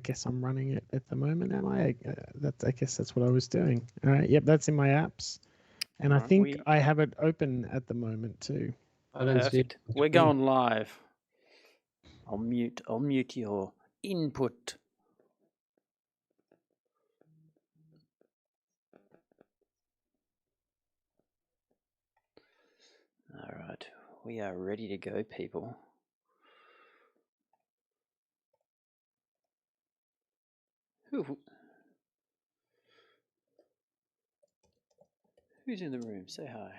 guess I'm running it at the moment, am I? I guess that's what I was doing. All right. Yep, that's in my apps. And I think I have it open at the moment too. Perfect. We're going live. I'll mute your input. All right. We are ready to go, people. Who's in the room? Say hi.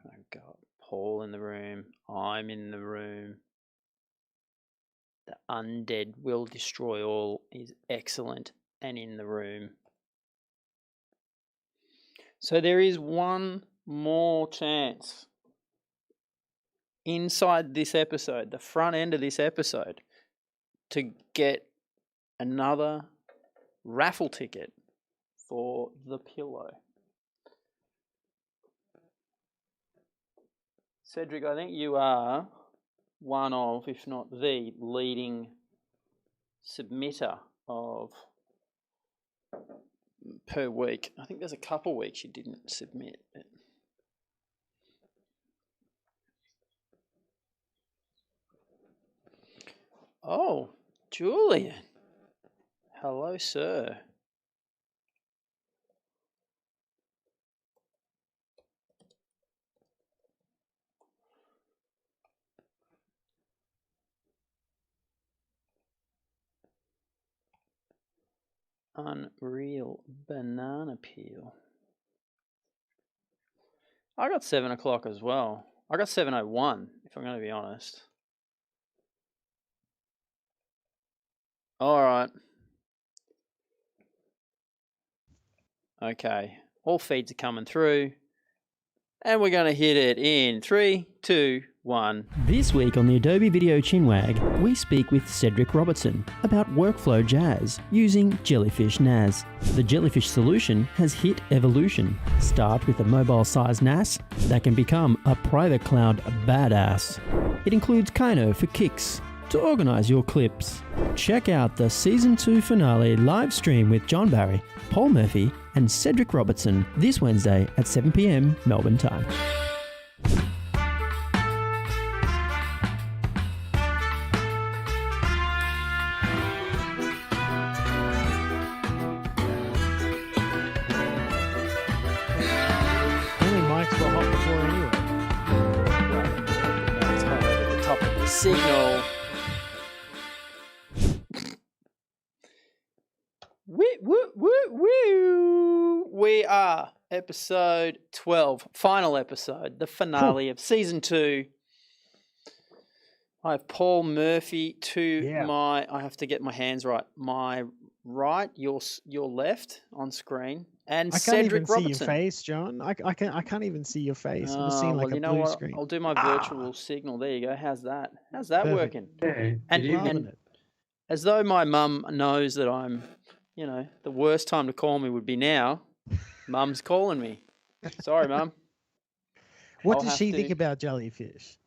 I've got Paul in the room. I'm in the room. The undead will destroy all is excellent and in the room. So there is one more chance inside this episode, the front end of this episode, to get another raffle ticket for the pillow. Cedric, I think you are one of, if not the leading submitter of per week. I think there's a couple weeks you didn't submit it. Oh, Julian. Hello, sir. Unreal banana peel. I got 7 o'clock as well. I got 7:01, if I'm going to be honest. All right. Okay. All feeds are coming through. And we're going to hit it in 3, 2, 1. This week on the Adobe Video CHiNWAG, we speak with Cedric Robertson about workflow jazz using Jellyfish NAS. The Jellyfish solution has hit evolution. Start with a mobile-sized NAS that can become a private cloud badass. It includes KYNO for kicks to organize your clips. Check out the Season 2 finale live stream with John Barrie, Paul Murphy, and Cedric Robertson this Wednesday at 7 p.m. Melbourne time. Signal. We are episode 12, final episode, the finale of season 2. I have Paul Murphy to my, I have to get my hands right, my right, your left on screen, and Cedric Robertson. I can't even see your face, John. I can't even see your face. I'm seeing like a blue screen. I'll do my virtual signal. There you go. How's that? How's that working? Yeah, and as though my mum knows that I'm, you know, the worst time to call me would be now. Mum's calling me. Sorry, Mum. What does she think about jellyfish?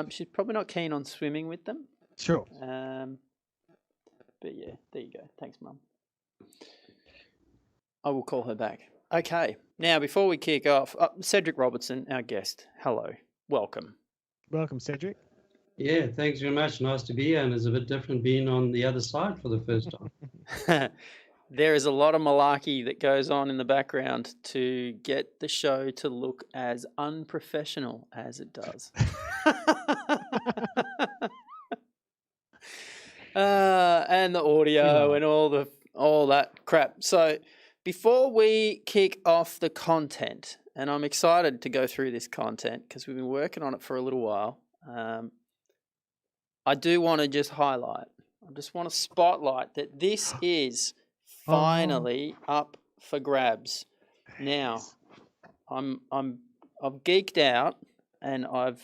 She's probably not keen on swimming with them. Sure. But yeah, there you go. Thanks, Mum. I will call her back. Okay. Now, before we kick off, Cedric Robertson, our guest. Hello. Welcome. Welcome, Cedric. Yeah, thanks very much. Nice to be here, and it's a bit different being on the other side for the first time. There is a lot of malarkey that goes on in the background to get the show to look as unprofessional as it does. And the audio and all that crap. So before we kick off the content, and I'm excited to go through this content because we've been working on it for a little while, I do want to just highlight, I just want to spotlight that this is finally up for grabs. Now, I've geeked out and I've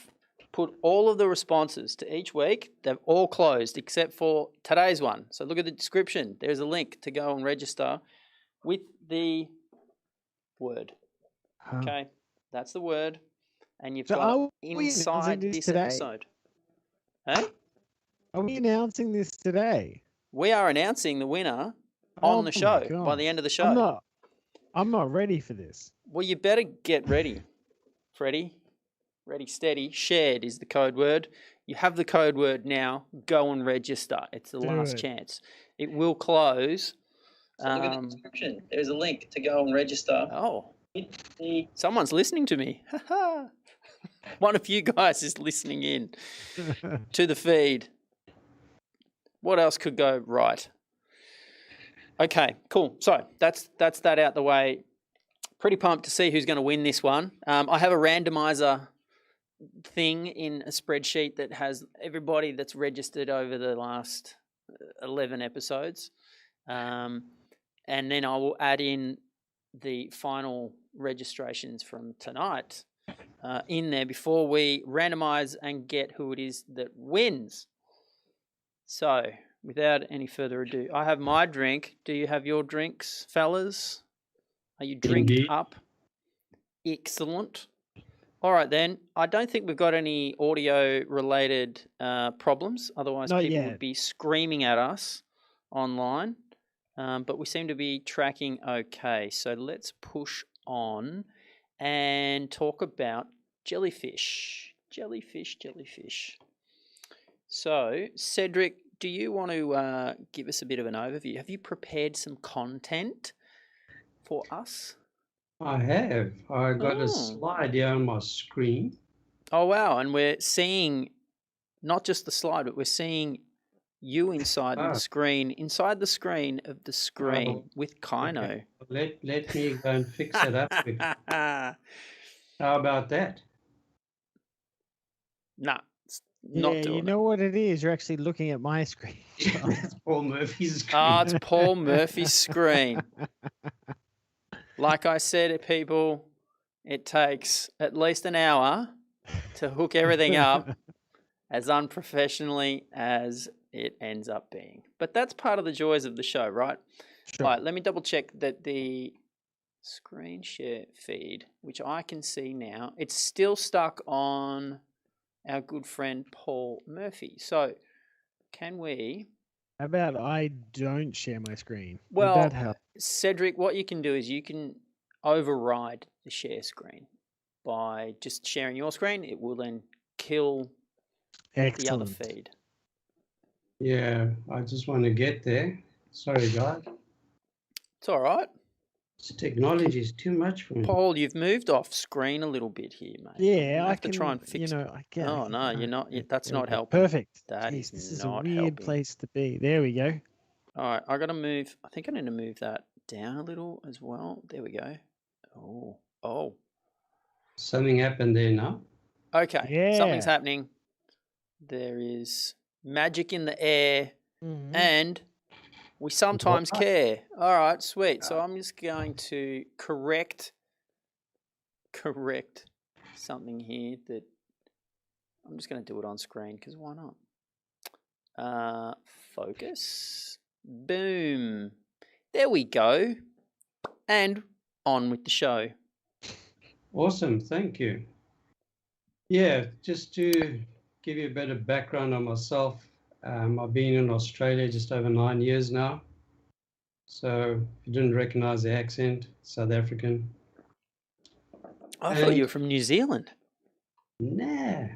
put all of the responses to each week. They've all closed except for today's one. So look at the description. There's a link to go and register with the word. Okay, that's the word. And you've got inside this episode. Hey? Are we announcing this today? We are announcing the winner Oh on the my show by God. the end of the show. I'm not ready for this. Well, you better get ready, Freddie. Ready, steady. Shared is the code word. You have the code word now. Go and register. It's the last chance. It will close. So look at the description. There's a link to go and register. Oh, someone's listening to me. One of you guys is listening in to the feed. What else could go right? Okay, cool. So that's that out the way. Pretty pumped to see who's going to win this one. I have a randomizer thing in a spreadsheet that has everybody that's registered over the last 11 episodes. And then I will add in the final registrations from tonight in there before we randomize and get who it is that wins. So without any further ado, I have my drink. Do you have your drinks, fellas? Are you drinked up? Excellent. All right, then. I don't think we've got any audio-related problems. Otherwise, people would be screaming at us online. But we seem to be tracking okay. So let's push on and talk about jellyfish. Jellyfish. So, Cedric, do you want to give us a bit of an overview? Have you prepared some content for us? I have. I got a slide here on my screen. Oh, wow. And we're seeing not just the slide, but we're seeing you inside the screen of the screen with KYNO. Okay. Let me go and fix it up. How about that? Nah, not doing you know what it is? You're actually looking at my screen. It's Paul Murphy's screen. Oh, it's Paul Murphy's screen. Like I said, people, it takes at least an hour to hook everything up as unprofessionally as it ends up being. But that's part of the joys of the show, right? Sure. All right, let me double check that the screen share feed, which I can see now, it's still stuck on our good friend Paul Murphy. So can we... How about I don't share my screen? Well, would that help? Cedric, what you can do is you can override the share screen by just sharing your screen. It will then kill the other feed. Yeah, I just want to get there. Sorry, guys. It's all right. This technology is too much for me. Paul, you've moved off screen a little bit here, mate. Yeah, I can try and fix it. I get Oh, no, you're not. That's not helping. Perfect. That Jeez, this is a not weird helping. place to be. There we go. All right, I got to move. I think I need to move that down a little as well. There we go. Oh. Something happened there now. Okay, Yeah. Something's happening. There is magic in the air, and we sometimes care. All right, sweet. So I'm just going to correct something here that I'm just going to do it on screen because why not? Focus. Boom. There we go. And on with the show. Awesome. Thank you. Yeah, just to give you a bit of background on myself, I've been in Australia just over 9 years now. So if you didn't recognize the accent, South African. I thought you were from New Zealand. Nah.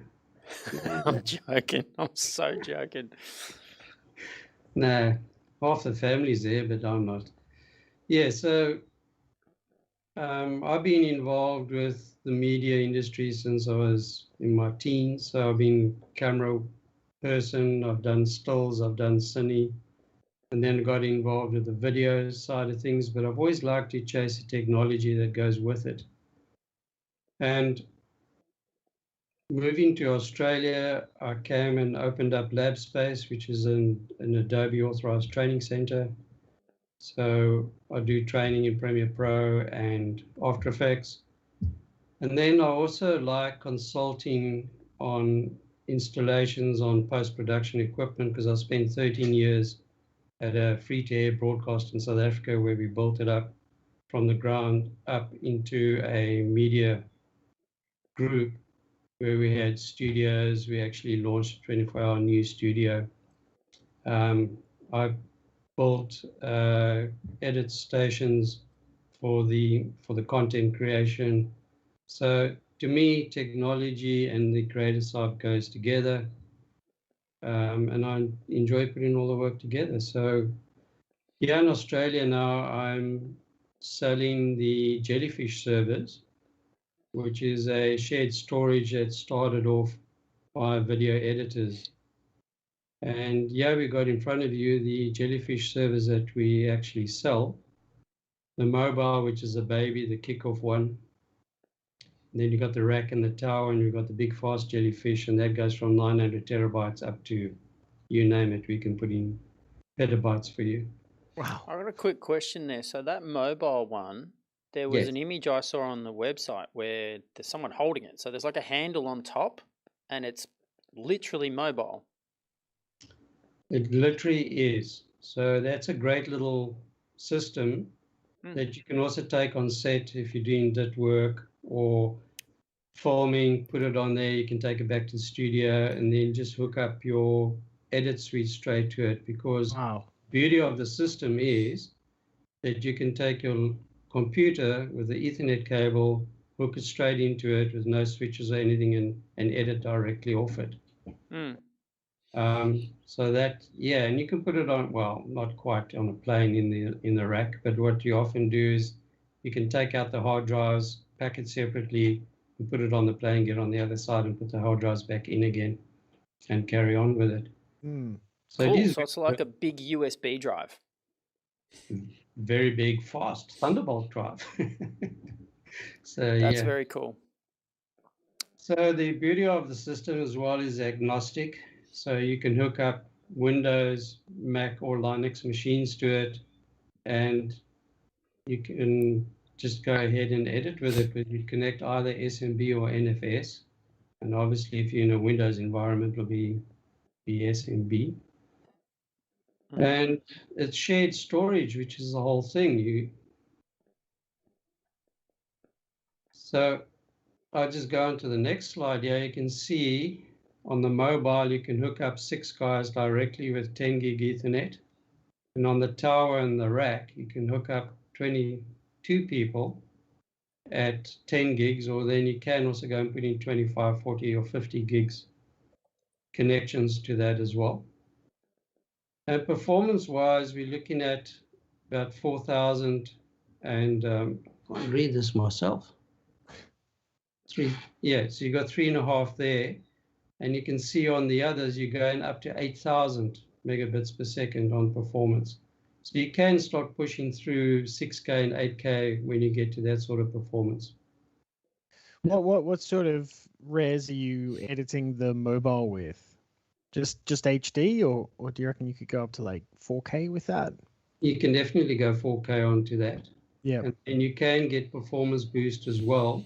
I'm joking. I'm so joking. Nah, half the family's there, but I'm not. Yeah, so I've been involved with the media industry since I was in my teens. So I've been camera person, I've done stills, I've done cine, and then got involved with the video side of things. But I've always liked to chase the technology that goes with it. And moving to Australia, I came and opened up Lab Space, which is an Adobe authorized training center. So I do training in Premiere Pro and After Effects. And then I also like consulting on installations on post-production equipment because I spent 13 years at a free-to-air broadcast in South Africa where we built it up from the ground up into a media group where we had studios. We actually launched a 24-hour news studio. I built edit stations for the content creation. So to me, technology and the creative side goes together, and I enjoy putting all the work together. So here in Australia now, I'm selling the Jellyfish servers, which is a shared storage that started off by video editors. And yeah, we got in front of you the Jellyfish servers that we actually sell. The mobile, which is a baby, the kickoff one. And then you got the rack and the tower, and you've got the big fast Jellyfish, and that goes from 900 terabytes up to, you name it, we can put in petabytes for you. Wow. I got a quick question there. So that mobile one, there was an image I saw on the website where there's someone holding it. So there's like a handle on top, and it's literally mobile. It literally is. So that's a great little system that you can also take on set if you're doing DIT work or filming, put it on there. You can take it back to the studio and then just hook up your edit suite straight to it, because the beauty of the system is that you can take your computer with the Ethernet cable, hook it straight into it with no switches or anything, and edit directly off it. So that, yeah, and you can put it on, well, not quite on a plane in the rack, but what you often do is you can take out the hard drives, pack it separately, and put it on the plane, get on the other side, and put the hard drives back in again, and carry on with it. So cool. So it's like a big USB drive. Very big, fast Thunderbolt drive. So that's very cool. So the beauty of the system as well is agnostic. So you can hook up Windows, Mac, or Linux machines to it, and you can just go ahead and edit with it. But you connect either SMB or NFS, and obviously, if you're in a Windows environment, it'll be SMB. And it's shared storage, which is the whole thing. So I'll just go on to the next slide here. You can see on the mobile, you can hook up 6 guys directly with 10 gig Ethernet. And on the tower and the rack, you can hook up 22 people at 10 gigs, or then you can also go and put in 25, 40, or 50 gigs connections to that as well. And performance-wise, we're looking at about 4,000, and I can't read this myself. So you got 3.5 there. And you can see on the others, you're going up to 8,000 megabits per second on performance. So you can start pushing through 6K and 8K when you get to that sort of performance. What sort of res are you editing the mobile with? Just HD, or do you reckon you could go up to like 4K with that? You can definitely go 4K onto that. Yeah. And you can get performance boost as well.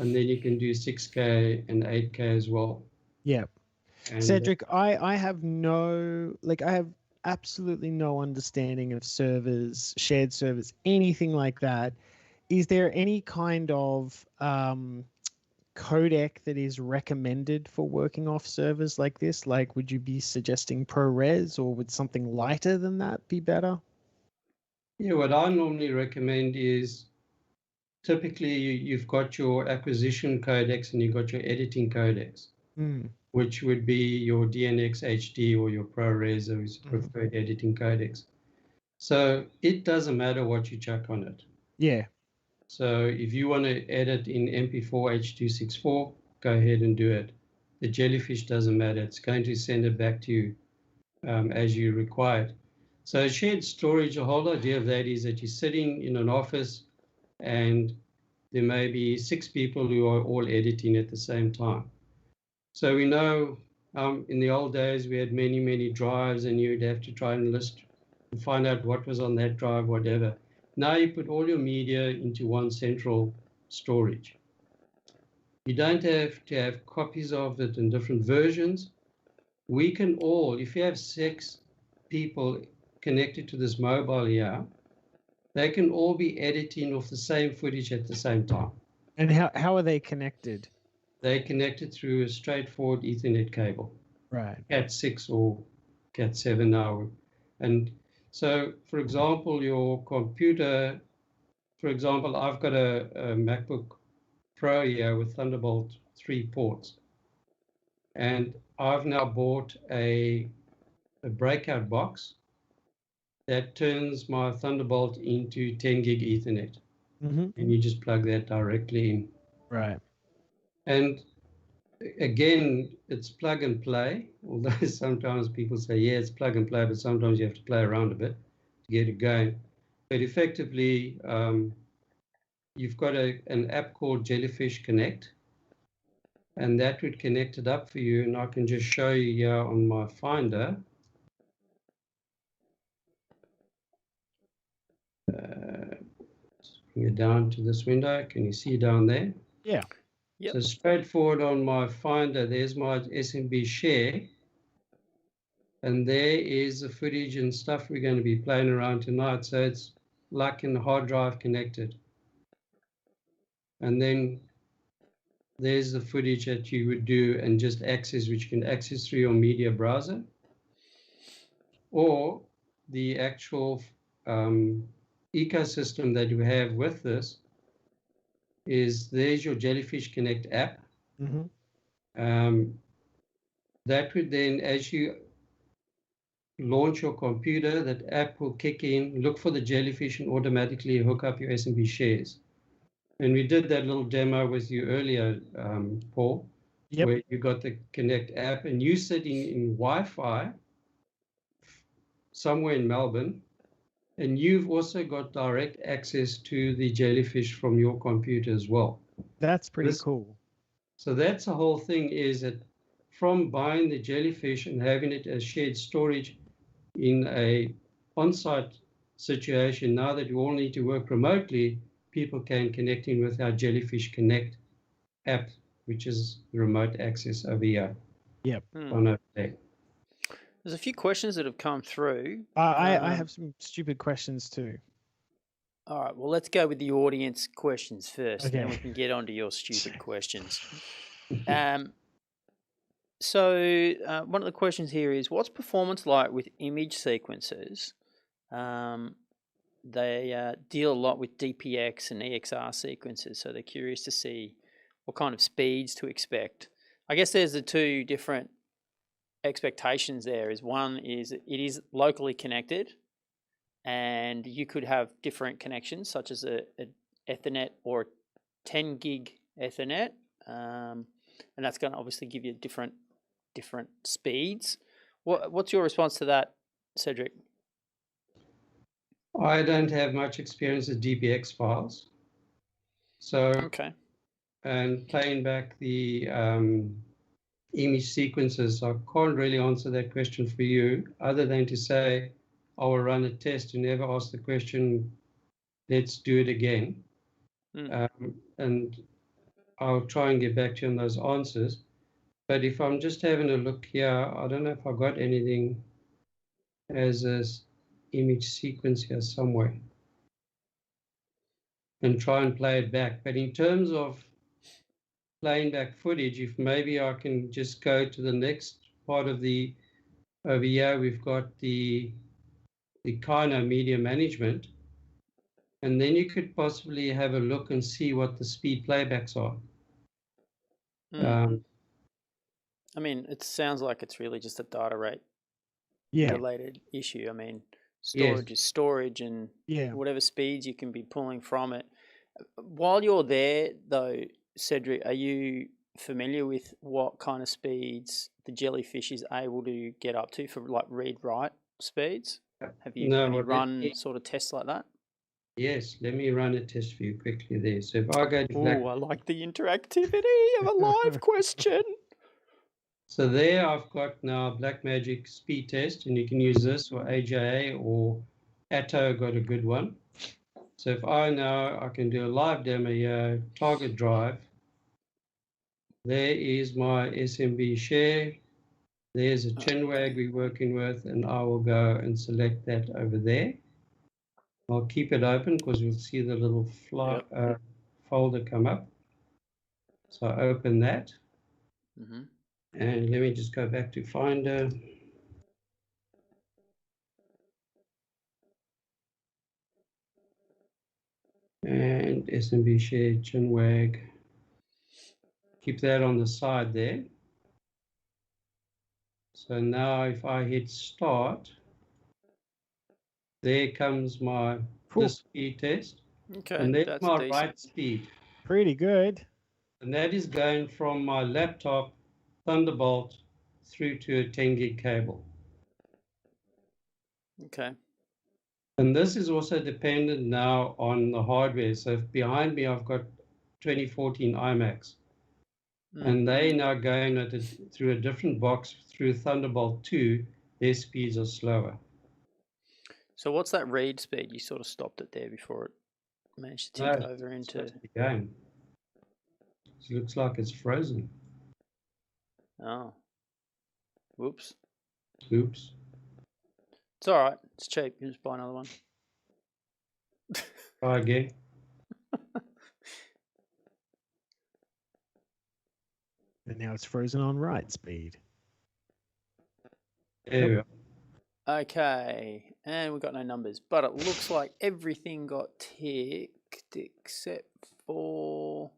And then you can do 6K and 8K as well. Yeah. And Cedric, I have absolutely no understanding of servers, shared servers, anything like that. Is there any kind of codec that is recommended for working off servers like this? Like, would you be suggesting ProRes, or would something lighter than that be better? Yeah, what I normally recommend is typically you've got your acquisition codecs and you've got your editing codecs. Which would be your DNX HD or your ProRes, or is preferred editing codecs. So it doesn't matter what you chuck on it. Yeah. So if you want to edit in MP4 H.264, go ahead and do it. The Jellyfish doesn't matter. It's going to send it back to you as you require it. So shared storage, the whole idea of that is that you're sitting in an office and there may be 6 people who are all editing at the same time. So we know in the old days we had many, many drives, and you'd have to try and list and find out what was on that drive, whatever. Now you put all your media into one central storage. You don't have to have copies of it in different versions. We can all, if you have 6 people connected to this mobile here, they can all be editing off the same footage at the same time. And how are they connected? They're connected through a straightforward Ethernet cable, Right. Cat6 or Cat7 now. And so, for example, your computer, for example, I've got a MacBook Pro here with Thunderbolt 3 ports. And I've now bought a breakout box that turns my Thunderbolt into 10 gig Ethernet. And you just plug that directly in. Right. And again, it's plug and play, although sometimes people say, yeah, it's plug and play, but sometimes you have to play around a bit to get it going. But effectively, you've got an app called Jellyfish Connect, and that would connect it up for you. And I can just show you here on my Finder. Bring it down to this window. Can you see down there? Yeah. Yep. So straightforward on my Finder, there's my SMB share. And there is the footage and stuff we're going to be playing around tonight. So it's like in the hard drive connected. And then there's the footage that you would do and just access, which you can access through your media browser. Or the actual ecosystem that you have with this is there's your Jellyfish Connect app. That would then, as you launch your computer, that app will kick in, look for the Jellyfish and automatically hook up your SMB shares. And we did that little demo with you earlier, Paul, where you got the Connect app and you sitting in Wi-Fi somewhere in Melbourne, and you've also got direct access to the Jellyfish from your computer as well. That's pretty cool. So that's the whole thing, is that from buying the Jellyfish and having it as shared storage in a on-site situation, now that we all need to work remotely, people can connect in with our Jellyfish Connect app, which is remote access over here. Yep. On over there. There's a few questions that have come through. I have some stupid questions too. All right, well, let's go with the audience questions first, Okay. then we can get on to your stupid questions. So one of the questions here is, what's performance like with image sequences? They deal a lot with DPX and EXR sequences, so they're curious to see what kind of speeds to expect. I guess there's the two different expectations there. Is one is it is locally connected, and you could have different connections, such as a Ethernet or a 10 gig Ethernet, and that's going to obviously give you different speeds. What's your response to that, Cedric? I don't have much experience with DPX files. So, okay. And playing back the image sequences, I can't really answer that question for you, other than to say I will run a test and never ask the question, let's do it again. And I'll try and get back to you on those answers. But if I'm just having a look here, I don't know if I got anything as a image sequence here somewhere, and try and play it back. But in terms of playing back footage, if maybe I can just go to the next part of the, over here, we've got the KYNO media management, and then you could possibly have a look and see what the speed playbacks are. I mean, it sounds like it's really just a data rate related issue. I mean, storage is storage, and whatever speeds you can be pulling from it. While you're there, though, Cedric, are you familiar with what kind of speeds the Jellyfish is able to get up to for like read-write speeds? Have you run sort of tests like that? Yes, let me run a test for you quickly there. So if I go to I like the interactivity of a live question. So there I've got now Blackmagic speed test, and you can use this or AJA or Atto got a good one. So if I can do a live demo here, target drive. There is my SMB share. There's a Chin-Wag we're working with, and I will go and select that over there. I'll keep it open because we'll see the little folder come up. So I open that. Mm-hmm. And let me just go back to Finder. And SMB share CHiNWAG. Keep that on the side there. So now if I hit start, there comes my this speed test. Okay, And there's that's my decent. write speed. Pretty good. And that is going from my laptop Thunderbolt through to a 10 gig cable. Okay. And this is also dependent now on the hardware. So behind me, I've got 2014 iMacs. And they now going at it through a different box through Thunderbolt 2, their speeds are slower. So what's that read speed? You sort of stopped it there before it managed to tick over into... Again. It looks like it's frozen. Oh. Whoops. Oops. It's all right. It's cheap. You just buy another one. Try again. And now it's frozen on write speed. There we go. Okay. And we've got no numbers. But it looks like everything got ticked except for...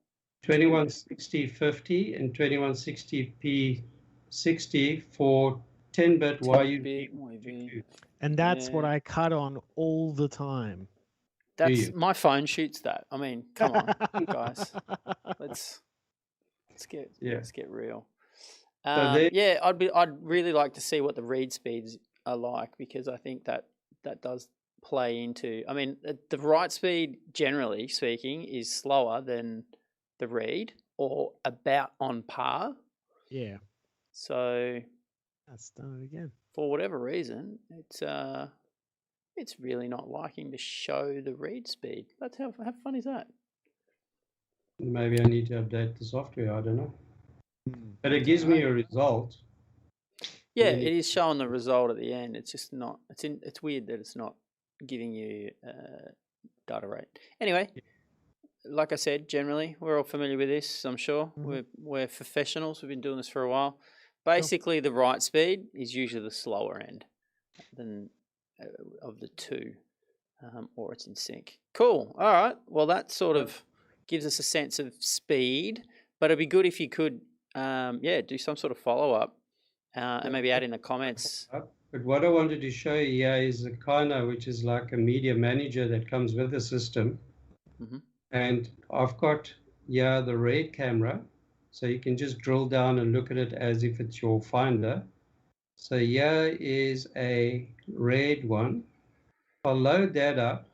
2160-50 and 2160p60 for 10-bit YUV. And that's what I cut on all the time. That's my phone shoots that. I mean, come on, guys. Let's get real. Yeah, I'd really like to see what the read speeds are like, because I think that does play into. I mean, the write speed, generally speaking, is slower than the read, or about on par. Yeah. So that's done it again. For whatever reason, it's really not liking to show the read speed. That's how fun is that? Maybe I need to update the software. I don't know. But it gives me a result. Yeah, it is showing the result at the end. It's just not. It's weird that it's not giving you data rate. Anyway, like I said, generally we're all familiar with this. I'm sure we're professionals. We've been doing this for a while. Basically, the write speed is usually the slower end than of the two, or it's in sync. Cool. All right. Well, that sort of gives us a sense of speed. But it'd be good if you could, do some sort of follow up. And maybe add in the comments. But what I wanted to show you here is the KYNO, which is like a media manager that comes with the system. And I've got the RAID camera, so you can just drill down and look at it as if it's your Finder. So here is a RAID one. If I load that up,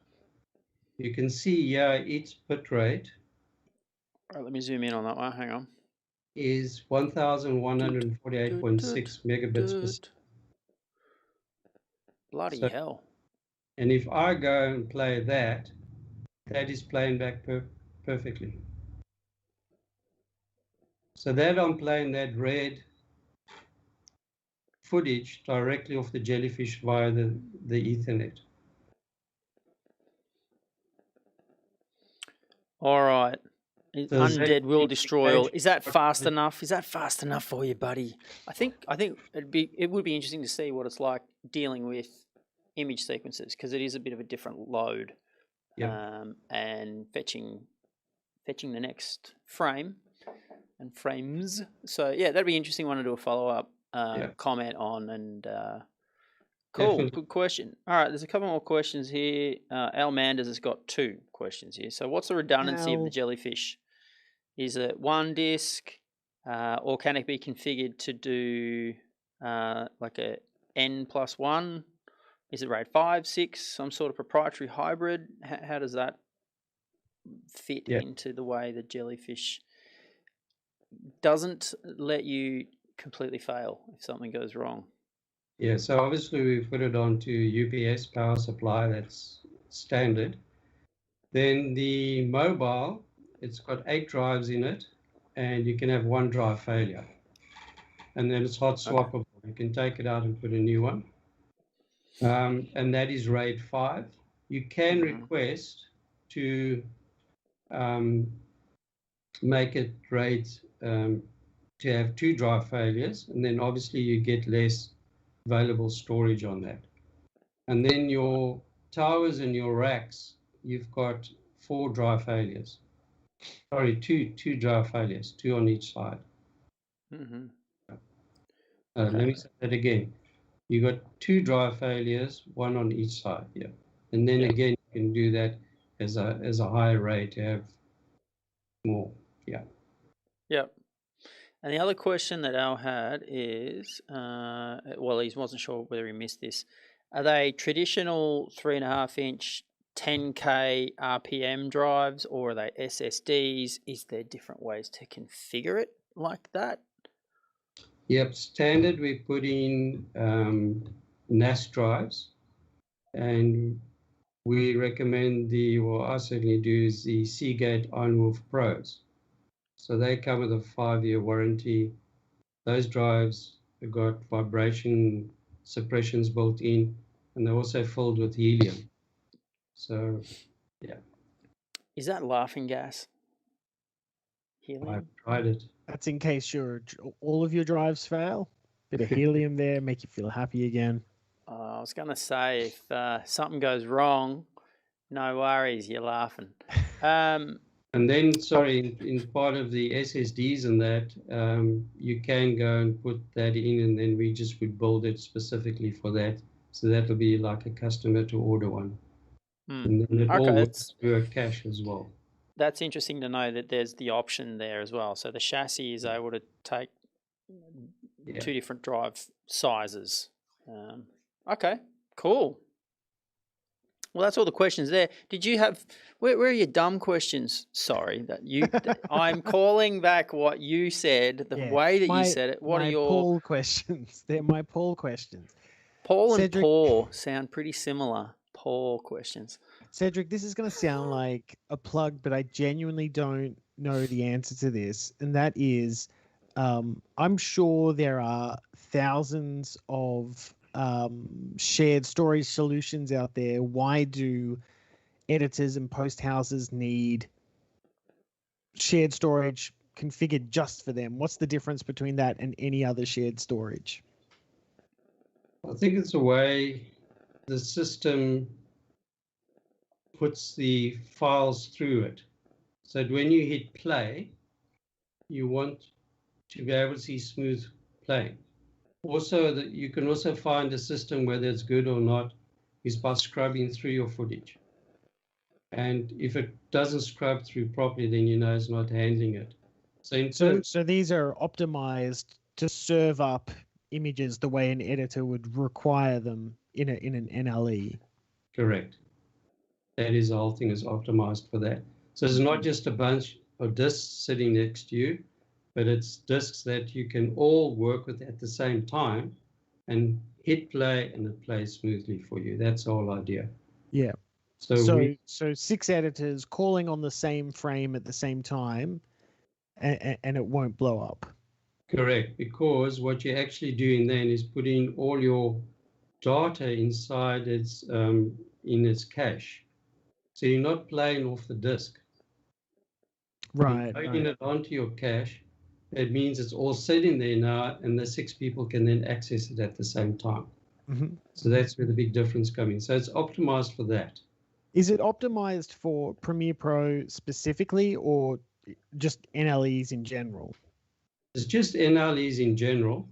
you can see here each bit rate. All right, let me zoom in on that one. Hang on. Is 1148.6 megabits per second. Bloody hell. And if I go and play that, that is playing back perfectly. So that I'm playing that RAID footage directly off the Jellyfish via the Ethernet. All right. Undead will destroy all. Is that fast enough? Is that fast enough for you, buddy? I think it would be interesting to see what it's like dealing with image sequences, because it is a bit of a different load, and fetching the next frame and frames. So yeah, that'd be an interesting one to do a follow up comment on. And cool, definitely. Good question. All right, there's a couple more questions here. Al Manders has got 2 questions here. So what's the redundancy of the Jellyfish? Is it one disk, or can it be configured to do like a N+1? Is it RAID 5, 6, some sort of proprietary hybrid? How does that fit into the way the Jellyfish doesn't let you completely fail if something goes wrong? Yeah, so obviously we put it onto UPS power supply, that's standard. Then the mobile, it's got 8 drives in it, and you can have 1 drive failure. And then it's hot swappable. You can take it out and put a new one. And that is RAID 5. You can request to make it rate to have 2 drive failures, and then obviously you get less available storage on that. And then your towers and your racks, you've got 4 drive failures. Sorry, two drive failures, 2 on each side. Mm-hmm. Let me say that again. You got 2 drive failures, 1 on each side. Yeah, and then again you can do that as a higher rate to have more. Yeah. Yep. And the other question that Al had is, well, he wasn't sure whether he missed this. Are they traditional 3.5-inch 10K RPM drives, or are they SSDs? Is there different ways to configure it like that? Yep, standard we put in NAS drives, and we recommend I certainly do, is the Seagate Ironwolf Pros. So they come with a 5-year warranty. Those drives have got vibration suppressions built in, and they're also filled with helium. So, yeah. Is that laughing gas? Helium? I've tried it. That's in case all of your drives fail. Bit of helium there, make you feel happy again. I was going to say, if something goes wrong, no worries, you're laughing. And then, sorry, in part of the SSDs and that, you can go and put that in, and then we just would build it specifically for that. So that'll be like a customer to order one. And then it all works through a cache as well. That's interesting to know that there's the option there as well. So the chassis is able to take 2 different drive sizes. Okay, cool. Well, that's all the questions there. Did you have, where are your dumb questions? Sorry, I'm calling back what you said, the way that you said it. What are your poll questions? They're my poll questions. Paul and Paul sound pretty similar. Poll questions. Cedric, this is going to sound like a plug, but I genuinely don't know the answer to this. And that is, I'm sure there are thousands of shared storage solutions out there. Why do editors and post houses need shared storage configured just for them? What's the difference between that and any other shared storage? I think it's the way the system puts the files through it. So when you hit play, you want to be able to see smooth playing. Also, that you can also find a system whether it's good or not is by scrubbing through your footage. And if it doesn't scrub through properly, then you know it's not handling it. So these are optimized to serve up images the way an editor would require them in an NLE. Correct. That is, the whole thing is optimized for that. So it's not just a bunch of disks sitting next to you, but it's disks that you can all work with at the same time and hit play, and it plays smoothly for you. That's the whole idea. Yeah. So 6 editors calling on the same frame at the same time, and it won't blow up. Correct, because what you're actually doing then is putting all your data inside its in its cache. So you're not playing off the disk. Right. You're loading it onto your cache. It means it's all sitting there now, and the 6 people can then access it at the same time. Mm-hmm. So that's where the big difference comes in. So it's optimized for that. Is it optimized for Premiere Pro specifically, or just NLEs in general? It's just NLEs in general.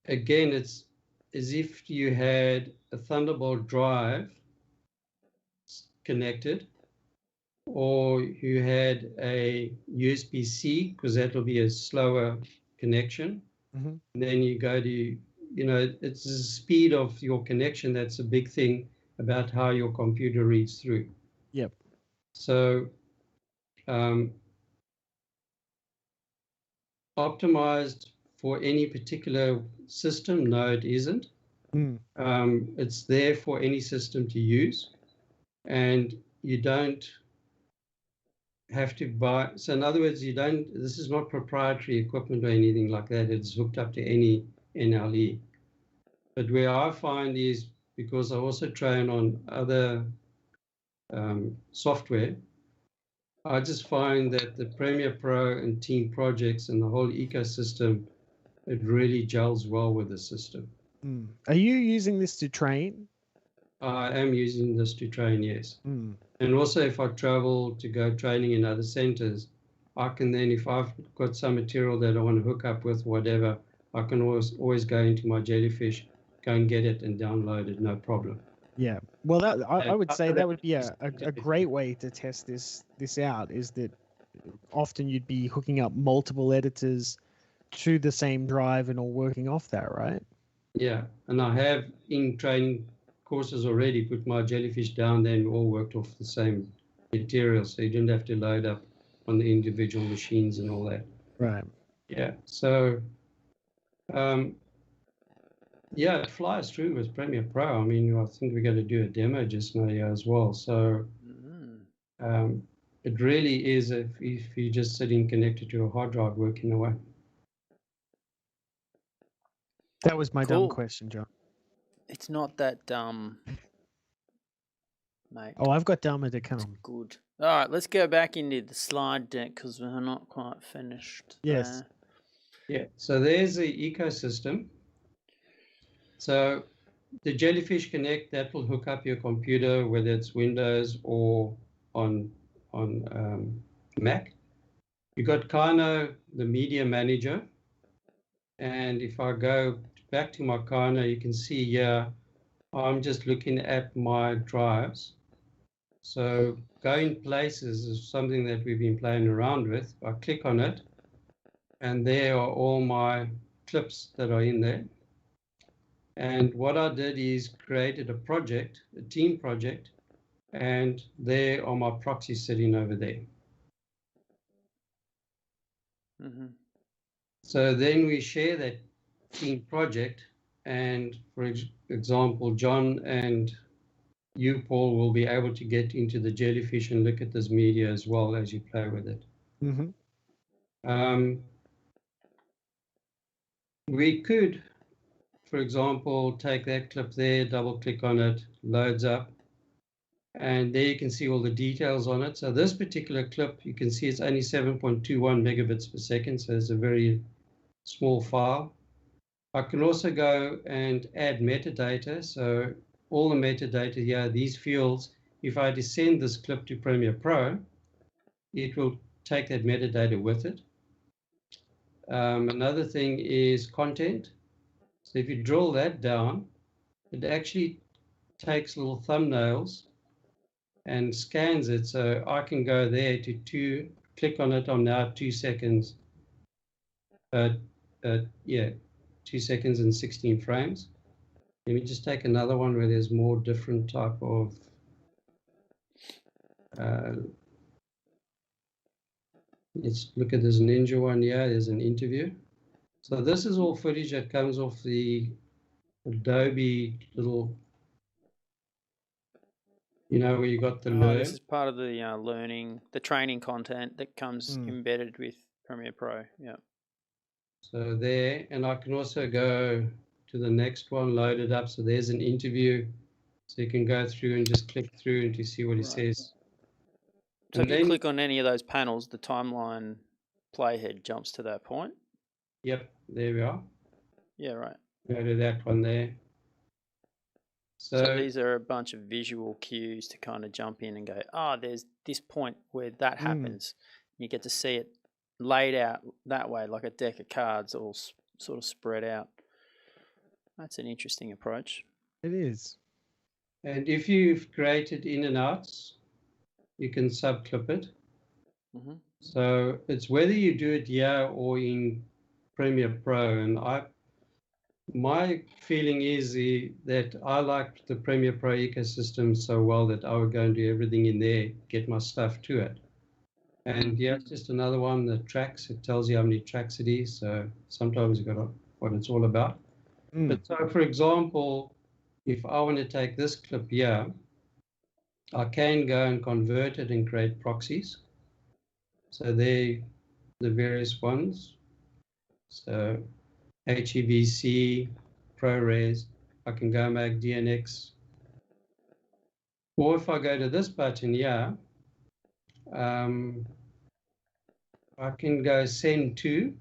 Again, it's as if you had a Thunderbolt drive connected, or you had a USB-C, because that will be a slower connection. And then you go to, it's the speed of your connection that's a big thing about how your computer reads through. Yep. So optimized for any particular system? No, it isn't. It's there for any system to use, and you don't have to buy. So in other words, this is not proprietary equipment or anything like that. It's hooked up to any NLE. But where I find is, because I also train on other software, I just find that the Premiere Pro and team projects and the whole ecosystem, it really gels well with the system. Are you using this to train? I am using this to train, yes. Mm. And also if I travel to go training in other centers, I can then, if I've got some material that I want to hook up with, whatever, I can always go into my Jellyfish, go and get it and download it, no problem. Yeah. Well, that I would say that would be a Yeah. great way to test this out, is that often you'd be hooking up multiple editors to the same drive and all working off that, right? Yeah, and I have in training courses already put my Jellyfish down there and all worked off the same material, so you didn't have to load up on the individual machines and all that. Right. Yeah, so yeah, it flies through with Premiere Pro. I mean, I think we're going to do a demo just now as well. So it really is, if you're just sitting connected to a hard drive working away. That was my dumb Cool. question, John. It's not that dumb, mate. Oh, I've got dumber to come. Good. All right, let's go back into the slide deck because we're not quite finished. Yes. there. Yeah, so there's the ecosystem. So the Jellyfish Connect, that will hook up your computer, whether it's Windows or on Mac. You got KYNO, the media manager. And if I go back to my KYNO, you can see here, I'm just looking at my drives. So going places is something that we've been playing around with. I click on it, and there are all my clips that are in there. And what I did is created a project, a team project, and there are my proxies sitting over there. Mm-hmm. So then we share that team project, and for example, John and you, Paul, will be able to get into the Jellyfish and look at this media as well as you play with it. Mm-hmm. We could, for example, take that clip there, double click on it, loads up, and there you can see all the details on it. So this particular clip, you can see it's only 7.21 megabits per second, so it's a very small file. I can also go and add metadata. So all the metadata here, these fields, if I send this clip to Premiere Pro, it will take that metadata with it. Another thing is content. So if you drill that down, it actually takes little thumbnails and scans it. So I can go there to click on it. I'm now 2 seconds. Yeah, 2 seconds and 16 frames. Let me just take another one where there's more different type of let's look at this ninja one here. There's an interview. So this is all footage that comes off the Adobe little, you know, where you got the learn. This is part of the learning, the training content that comes embedded with Premiere Pro. Yeah. So there, and I can also go to the next one, load it up. So there's an interview. So you can go through and just click through and to see what he says. So And if you then- click on any of those panels, the timeline playhead jumps to that point. Yep, there we are. Yeah, right. Go to that one there. So these are a bunch of visual cues to kind of jump in and go, there's this point where that happens. You get to see it laid out that way, like a deck of cards, all sort of spread out. That's an interesting approach. It is. And if you've created in and outs, you can subclip it. Mm-hmm. So it's whether you do it here or in Premiere Pro. And my feeling is that I like the Premiere Pro ecosystem so well that I would go and do everything in there, get my stuff to it. And yeah, just another one, the tracks, it tells you how many tracks it is. So sometimes you've got what it's all about. But so, for example, if I want to take this clip here, I can go and convert it and create proxies. So they're the various ones. So HEVC, ProRes, I can go make DNX. Or if I go to this button here, I can go send to.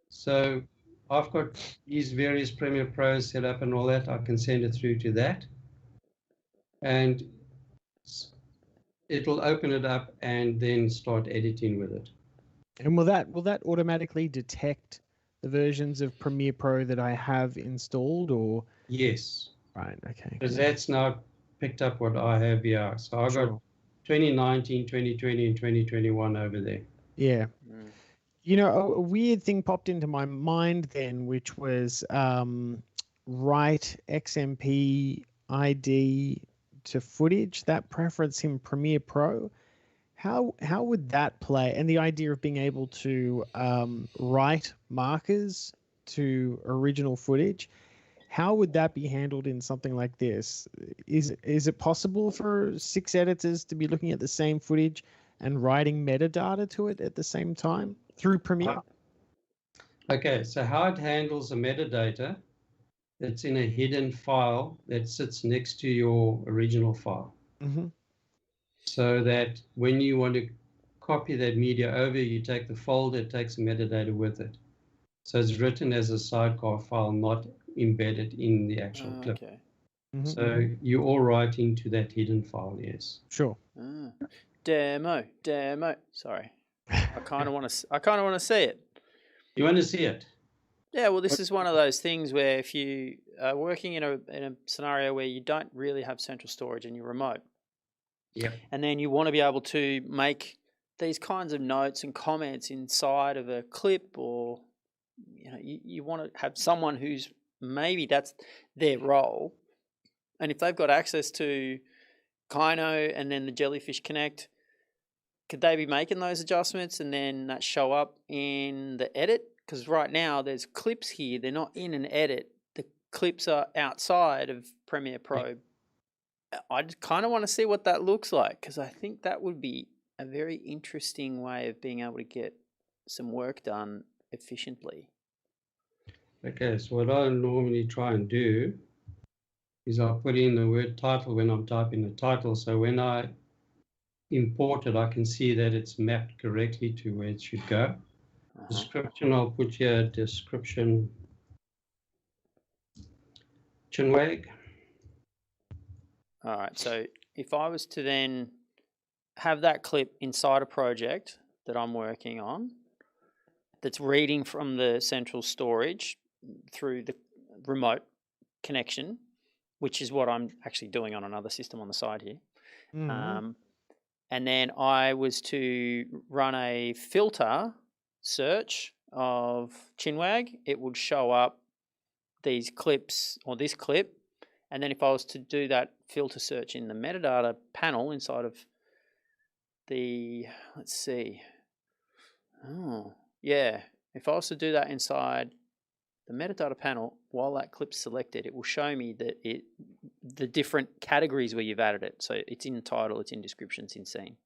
So I've got these various Premiere Pros set up and all that. I can send it through to that. And it'll open it up and then start editing with it. And will that automatically detect the versions of Premiere Pro that I have installed, or? Yes. Right. Okay. Because that's now picked up what I have here. So I've got 2019, 2020, and 2021 over there. Yeah. You know, a weird thing popped into my mind then, which was write XMP ID to footage, that preference in Premiere Pro. How would that play? And the idea of being able to write markers to original footage, how would that be handled in something like this? Is it possible for 6 editors to be looking at the same footage and writing metadata to it at the same time through Premiere? Okay, so how it handles the metadata, it's in a hidden file that sits next to your original file. Mm-hmm. So that when you want to copy that media over, you take the folder, it takes the metadata with it. So it's written as a sidecar file, not embedded in the actual clip. Okay. Mm-hmm. So you're all writing to that hidden file, yes. Sure. Demo. Sorry, I kind of want to see it. You want to see it? Yeah. Well, this is one of those things where if you are working in a scenario where you don't really have central storage and you're remote, yeah, and then you want to be able to make these kinds of notes and comments inside of a clip, or you want to have someone who's maybe that's their role, and if they've got access to KYNO and then the Jellyfish Connect, could they be making those adjustments and then that show up in the edit? Because right now there's clips here, they're not in an edit. The clips are outside of Premiere Pro. I just kind of want to see what that looks like, because I think that would be a very interesting way of being able to get some work done efficiently. Okay, so what I normally try and do is I put in the word title when I'm typing the title. So when I import it, I can see that it's mapped correctly to where it should go. Description, I'll put here description CHiNWAG. All right, so if I was to then have that clip inside a project that I'm working on that's reading from the central storage through the remote connection, which is what I'm actually doing on another system on the side here. Mm-hmm. And then I was to run a filter search of CHiNWAG, it would show up these clips or this clip. And then if I was to do that filter search in the metadata panel inside of the, let's see. Oh, yeah. If I was to do that inside the metadata panel, while that clip's selected, it will show me that the different categories where you've added it. So it's in title, it's in description, it's in scene.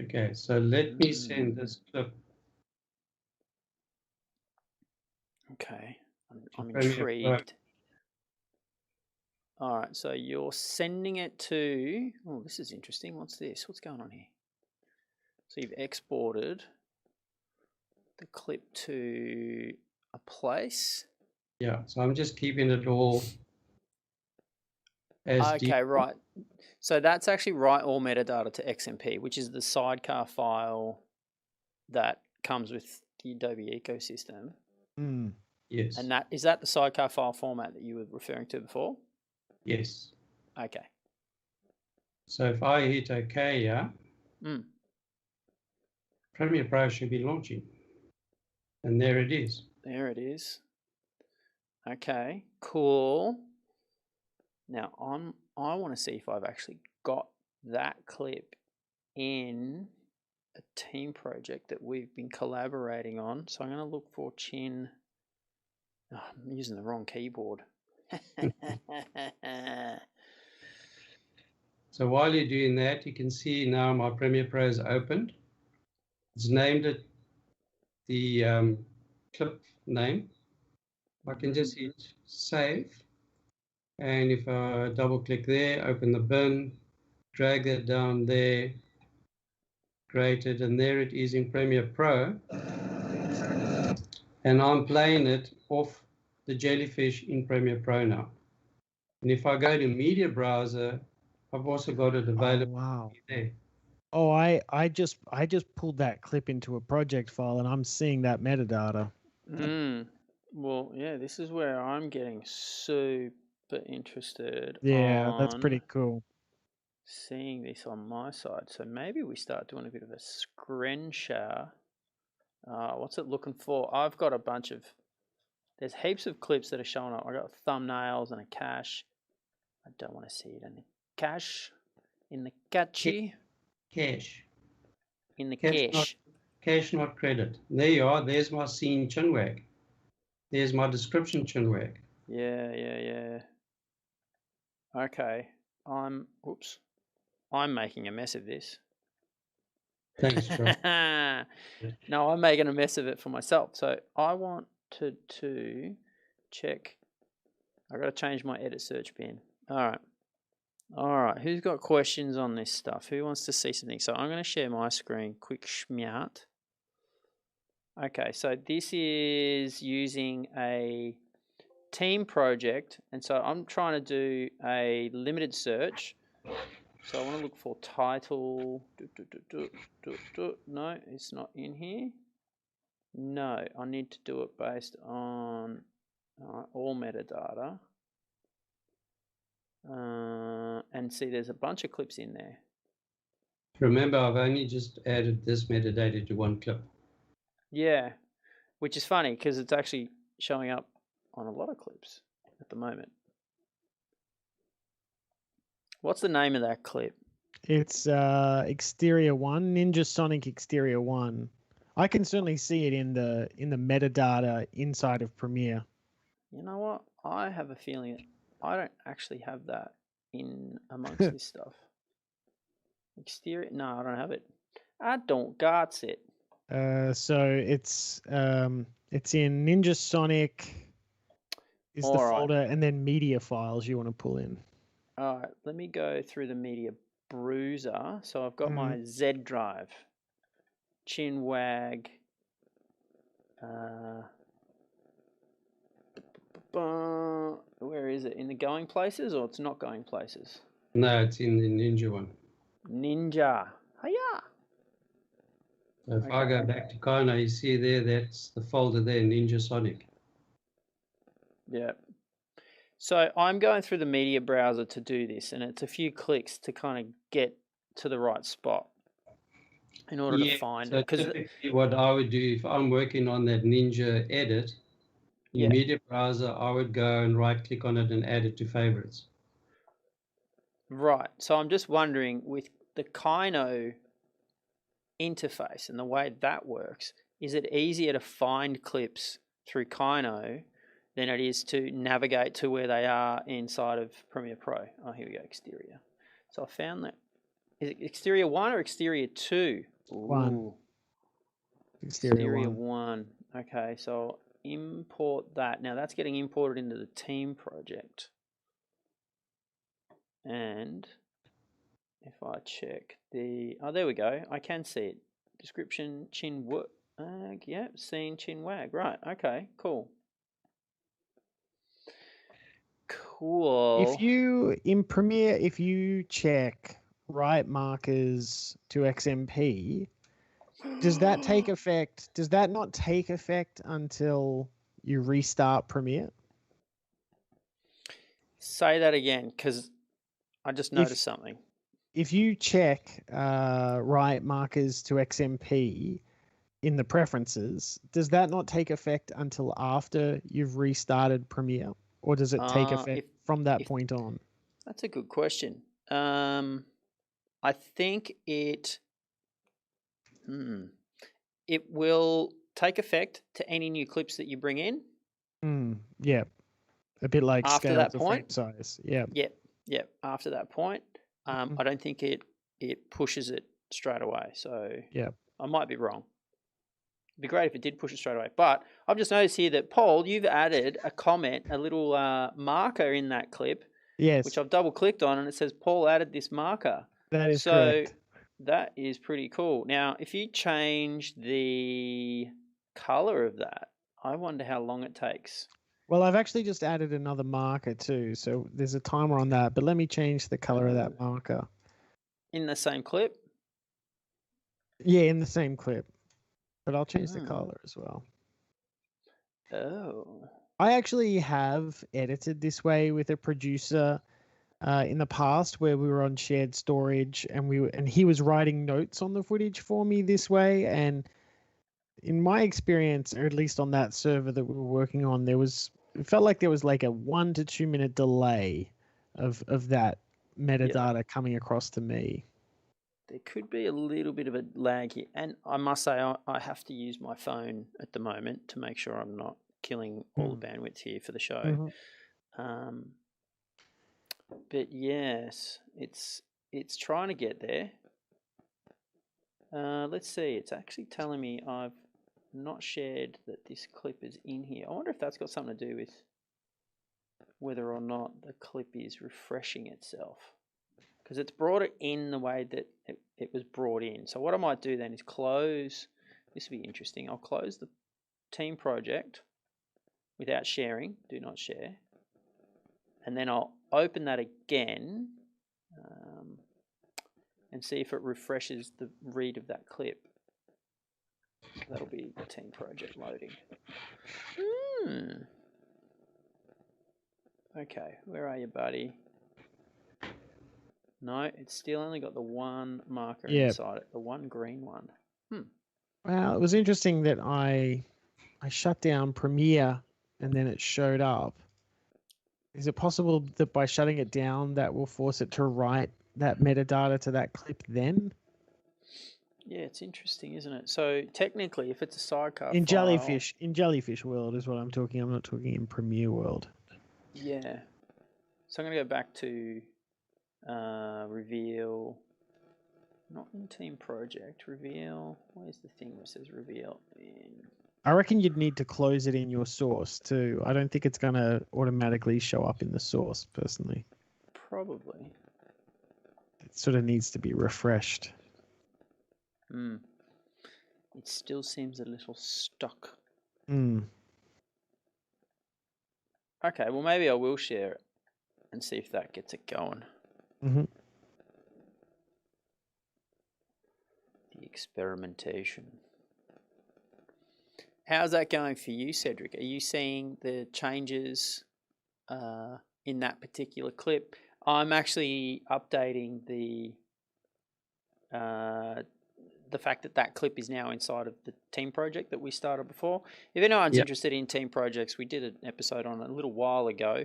Okay, so let me send this clip. Okay, I'm intrigued. All right, so you're sending it to, oh, this is interesting. What's this? What's going on here? So you've exported the clip to a place. Yeah, so I'm just keeping it all as okay, right. So that's actually write all metadata to XMP, which is the sidecar file that comes with the Adobe ecosystem. Mm. Yes. And is that the sidecar file format that you were referring to before? Yes. Okay. So if I hit OK, yeah, Premiere Pro should be launching. And there it is. There it is. Okay, cool. Now I want to see if I've actually got that clip in a team project that we've been collaborating on. So I'm going to look for Chin. Oh, I'm using the wrong keyboard. So while you're doing that, you can see now my Premiere Pro is opened. It's named it the clip name. I can just hit save. And if I double click there, open the bin, drag that down there, create it, and there it is in Premiere Pro. And I'm playing it off the Jellyfish in Premiere Pro now. And if I go to Media Browser, I've also got it Oh, available wow. there. Oh, I just pulled that clip into a project file and I'm seeing that metadata. Well, yeah, this is where I'm getting super interested Yeah, that's on pretty cool. seeing this on my side. So maybe we start doing a bit of a screen share. What's it looking for? I've got a bunch of, there's heaps of clips that are showing up. I got thumbnails and a cache. I don't want to see it in the cache, in the cache, Cache. in the Cache, cache. Cache, not credit. There you are. There's my scene CHiNWAG. There's my description CHiNWAG. Yeah. Okay, I'm making a mess of this. Thanks, Joe. No, I'm making a mess of it for myself. So I want to check. I got to change my edit search bin. All right. Who's got questions on this stuff? Who wants to see something? So I'm going to share my screen. Quick schmeout. Okay, so this is using a team project, and so I'm trying to do a limited search. So I want to look for title. No, it's not in here. No, I need to do it based on all metadata. And see, there's a bunch of clips in there. Remember, I've only just added this metadata to one clip. Yeah, which is funny because it's actually showing up on a lot of clips at the moment. What's the name of that clip? It's Exterior 1, Ninja Sonic Exterior 1. I can certainly see it in the metadata inside of Premiere. You know what? I have a feeling I don't actually have that in amongst this stuff. Exterior? No, I don't have it. I don't got it. So it's in Ninja Sonic is the folder, and then media files you want to pull in. All right, let me go through the media bruiser. So I've got my Z drive, CHiNWAG. Where is it? In the going places, or it's not going places? No, it's in the Ninja one. Ninja. Hiya. So if I go back to KYNO, you see there, that's the folder there, Ninja Sonic. Yeah. So I'm going through the media browser to do this, and it's a few clicks to kind of get to the right spot in order to find it. Because what I would do if I'm working on that Ninja edit in media browser, I would go and right-click on it and add it to favorites. Right. So I'm just wondering, with the KYNO interface and the way that works, is it easier to find clips through KYNO than it is to navigate to where they are inside of Premiere Pro? Oh, here we go, exterior. So I found that. Is it exterior 1 or exterior 2? One. Exterior 1. Okay, so I'll import that. Now that's getting imported into the team project. And if I check the, oh, there we go. I can see it. Description, CHiNWAG. Yeah, scene CHiNWAG. Right, okay, cool. Cool. If you, in Premiere, if you check right markers to XMP, does that take effect? Does that not take effect until you restart Premiere? Say that again, because I just noticed something. If you check right markers to XMP in the preferences, does that not take effect until after you've restarted Premiere? Or does it take effect from that point on? That's a good question. I think it will take effect to any new clips that you bring in. Yeah. A bit like after scale that to point. frame size. Yeah. Yep. After that point, I don't think it pushes it straight away. So yeah, I might be wrong. It'd be great if it did push it straight away. But I've just noticed here that, Paul, you've added a comment, a little marker in that clip. Yes. Which I've double clicked on, and it says Paul added this marker. That is So correct. that is pretty cool. Now, if you change the color of that, I wonder how long it takes. Well, I've actually just added another marker too, so there's a timer on that. But let me change the color of that marker. In the same clip? Yeah, in the same clip. But I'll change the color as well. Oh. I actually have edited this way with a producer in the past, where we were on shared storage, and he was writing notes on the footage for me this way. And in my experience, or at least on that server that we were working on, it felt like there was like a 1 to 2 minute delay of that metadata coming across to me. There could be a little bit of a lag here. And I must say, I have to use my phone at the moment to make sure I'm not killing all the bandwidth here for the show. But yes, it's trying to get there. Let's see. It's actually telling me I've not shared that this clip is in here. I wonder if that's got something to do with whether or not the clip is refreshing itself, because it's brought it in the way that it was brought in. So what I might do then is close. This will be interesting. I'll close the team project without sharing. Do not share. And then I'll open that again and see if it refreshes the read of that clip. That'll be the team project loading. Okay, where are you, buddy? No, it's still only got the one marker inside it, the one green one. Well, it was interesting that I shut down Premiere and then it showed up. Is it possible that by shutting it down, that will force it to write that metadata to that clip then? Yeah, it's interesting, isn't it? So technically, if it's a sidecar in file, Jellyfish world is what I'm talking. I'm not talking in Premiere world. Yeah. So I'm going to go back to reveal, not in team project, reveal. Where's the thing that says reveal in? I reckon you'd need to close it in your source too. I don't think it's going to automatically show up in the source, personally. Probably. It sort of needs to be refreshed. It still seems a little stuck. Okay, well maybe I will share it and see if that gets it going. The experimentation. How's that going for you, Cedric? Are you seeing the changes in that particular clip? I'm actually updating the fact that that clip is now inside of the team project that we started before. If anyone's interested in team projects, we did an episode on it a little while ago.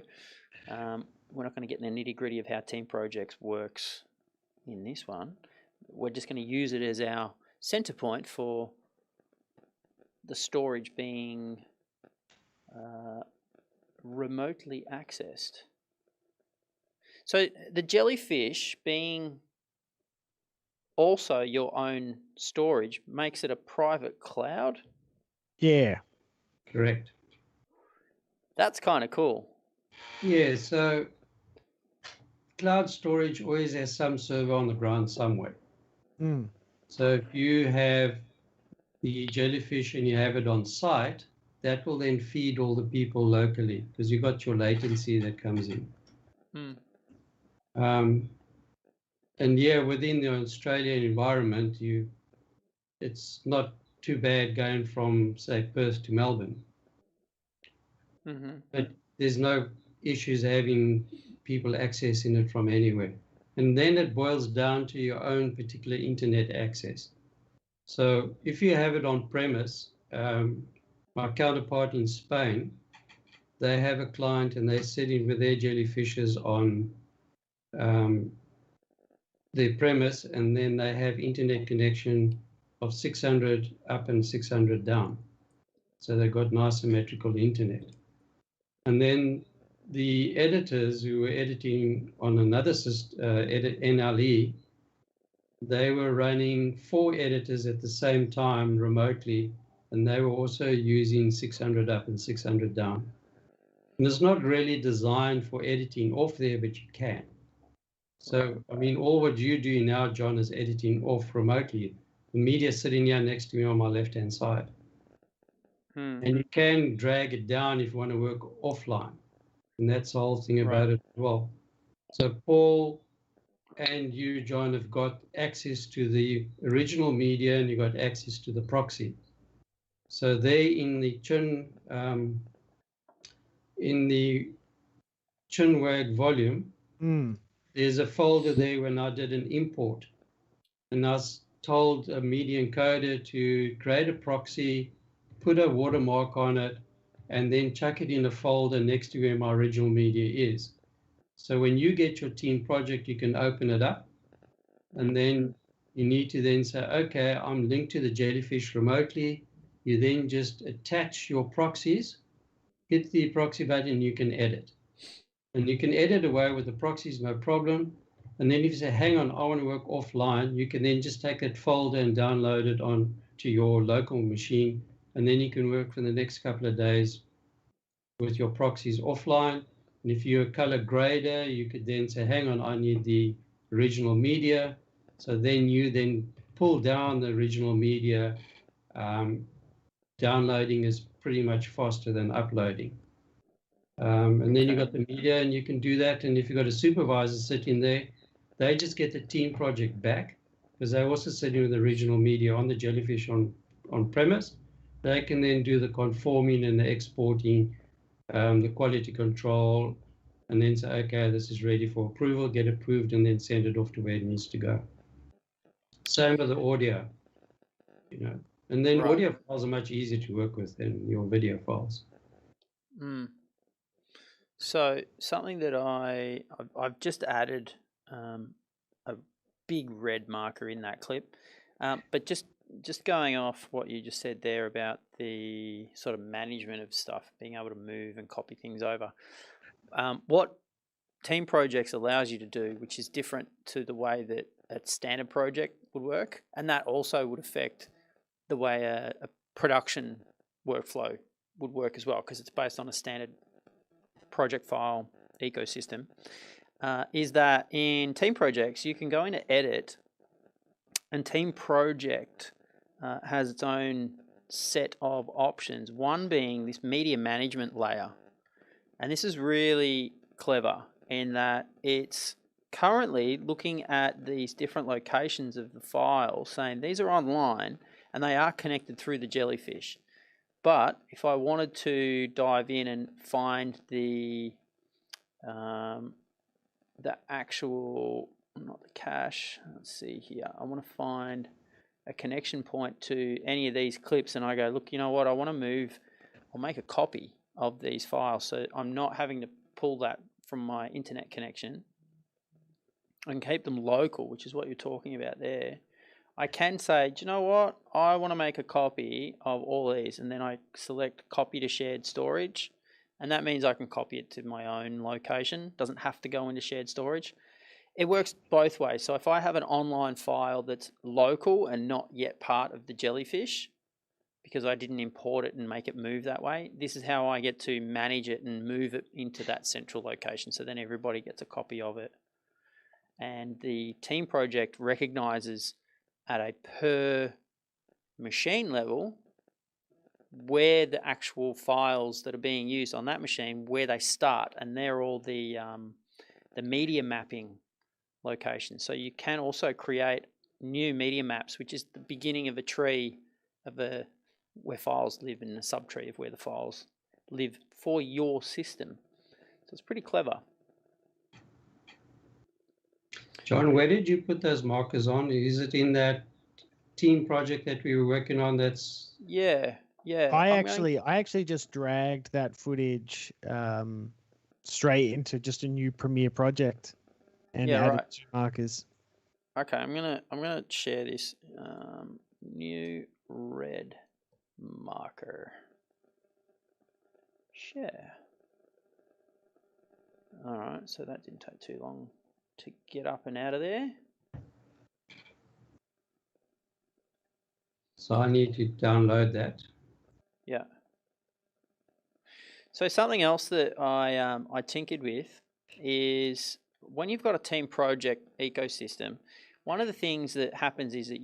We're not going to get in the nitty-gritty of how team projects works in this one. We're just going to use it as our center point for the storage being remotely accessed. So the Jellyfish being also your own storage makes it a private cloud? Yeah. Correct. That's kind of cool. Yeah, so cloud storage always has some server on the ground somewhere. So if you have the Jellyfish and you have it on site, that will then feed all the people locally because you've got your latency that comes in. And yeah, within the Australian environment, it's not too bad going from, say, Perth to Melbourne. But there's no issues having people accessing it from anywhere. And then it boils down to your own particular internet access. So if you have it on premise, my counterpart in Spain, they have a client and they're sitting with their Jellyfishes on their premise, and then they have internet connection of 600 up and 600 down. So they've got nice symmetrical internet. And then the editors who were editing on another NLE, they were running 4 editors at the same time remotely, and they were also using 600 up and 600 down. And it's not really designed for editing off there, but you can. So, I mean, all what you're doing now, John, is editing off remotely. The media sitting here next to me on my left-hand side. And you can drag it down if you want to work offline. And that's the whole thing about it as well. So Paul and you, John, have got access to the original media and you've got access to the proxy. So they in the CHiNWAG volume, there's a folder there when I did an import. And I told a media encoder to create a proxy, put a watermark on it, and then chuck it in a folder next to where my original media is. So when you get your team project, you can open it up, and then you need to then say, okay, I'm linked to the Jellyfish remotely. You then just attach your proxies, hit the proxy button, you can edit. And you can edit away with the proxies, no problem. And then if you say, hang on, I want to work offline, you can then just take that folder and download it on to your local machine. And then you can work for the next couple of days with your proxies offline. And if you're a color grader, you could then say, hang on, I need the original media. So then you then pull down the original media. Downloading is pretty much faster than uploading. And then you've got the media and you can do that. And if you've got a supervisor sitting there, they just get the team project back because they're also sitting with the original media on the Jellyfish on premise. They can then do the conforming and the exporting, the quality control, and then say, okay, this is ready for approval, get approved, and then send it off to where it needs to go. Same with the audio, you know. And then audio files are much easier to work with than your video files. So something that I've just added a big red marker in that clip, but just going off what you just said there about the sort of management of stuff, being able to move and copy things over. What Team Projects allows you to do, which is different to the way that a standard project would work, and that also would affect the way a production workflow would work as well, because it's based on a standard project file ecosystem, is that in Team Projects, you can go into Edit, and Team Project has its own set of options, one being this media management layer. And this is really clever in that it's currently looking at these different locations of the file, saying these are online and they are connected through the Jellyfish. But if I wanted to dive in and find the actual, not the cache, let's see here, I want to find a connection point to any of these clips, and I go, look, you know what, I want to move, I'll make a copy of these files so I'm not having to pull that from my internet connection and keep them local, which is what you're talking about there. I can say, do you know what, I want to make a copy of all these, and then I select copy to shared storage, and that means I can copy it to my own location. Doesn't have to go into shared storage. It works both ways. So if I have an online file that's local and not yet part of the Jellyfish, because I didn't import it and make it move that way, this is how I get to manage it and move it into that central location. So then everybody gets a copy of it. And the Team Project recognizes at a per machine level where the actual files that are being used on that machine, where they start, and they're all the media mapping locations. So you can also create new media maps, which is the beginning of a tree of where files live, in a subtree of where the files live for your system. So it's pretty clever. John, where did you put those markers on? Is it in that team project that we were working on? That's yeah. I actually just dragged that footage straight into just a new Premiere project and added markers. Okay, I'm gonna share this new red marker. Share. All right, so that didn't take too long to get up and out of there. So I need to download that. Yeah. So something else that I tinkered with is when you've got a team project ecosystem, one of the things that happens is that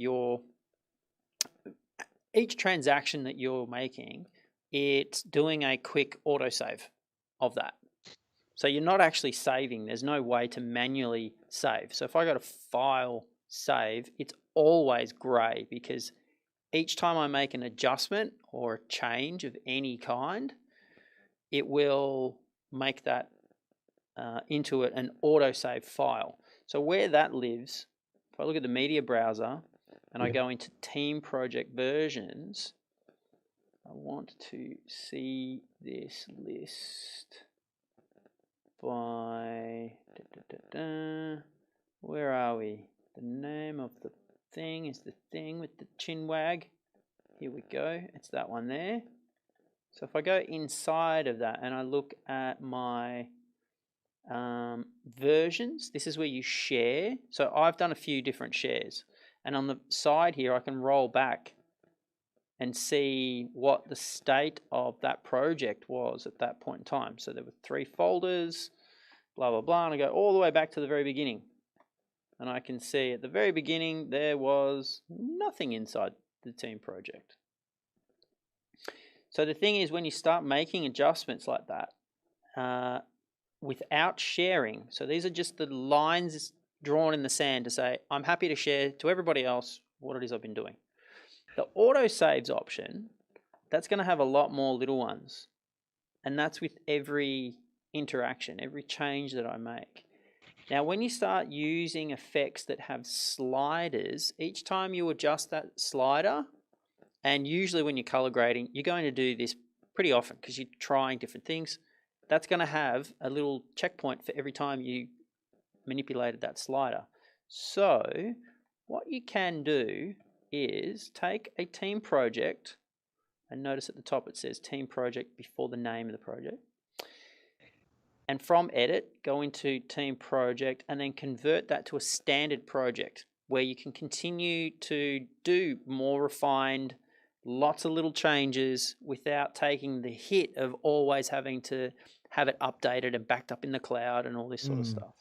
each transaction that you're making, it's doing a quick autosave of that. So you're not actually saving. There's no way to manually save. So if I go to File, Save, it's always gray because each time I make an adjustment or a change of any kind, it will make that into an autosave file. So where that lives, if I look at the media browser and I go into team project versions, I want to see this list by, where are we? The name of the thing is the thing with the CHiNWAG. Here we go. It's that one there. So if I go inside of that and I look at my versions, this is where you share. So I've done a few different shares. And on the side here, I can roll back and see what the state of that project was at that point in time. So there were 3 folders, blah, blah, blah. And I go all the way back to the very beginning. And I can see at the very beginning, there was nothing inside the team project. So the thing is, when you start making adjustments like that, without sharing, so these are just the lines drawn in the sand to say, I'm happy to share to everybody else what it is I've been doing. The autosaves option, that's going to have a lot more little ones. And that's with every interaction, every change that I make. Now, when you start using effects that have sliders, each time you adjust that slider, and usually when you're color grading, you're going to do this pretty often because you're trying different things. That's going to have a little checkpoint for every time you manipulated that slider. So what you can do is take a team project, and notice at the top it says team project before the name of the project. And from edit, go into team project and then convert that to a standard project where you can continue to do more refined, lots of little changes without taking the hit of always having to have it updated and backed up in the cloud and all this sort of stuff.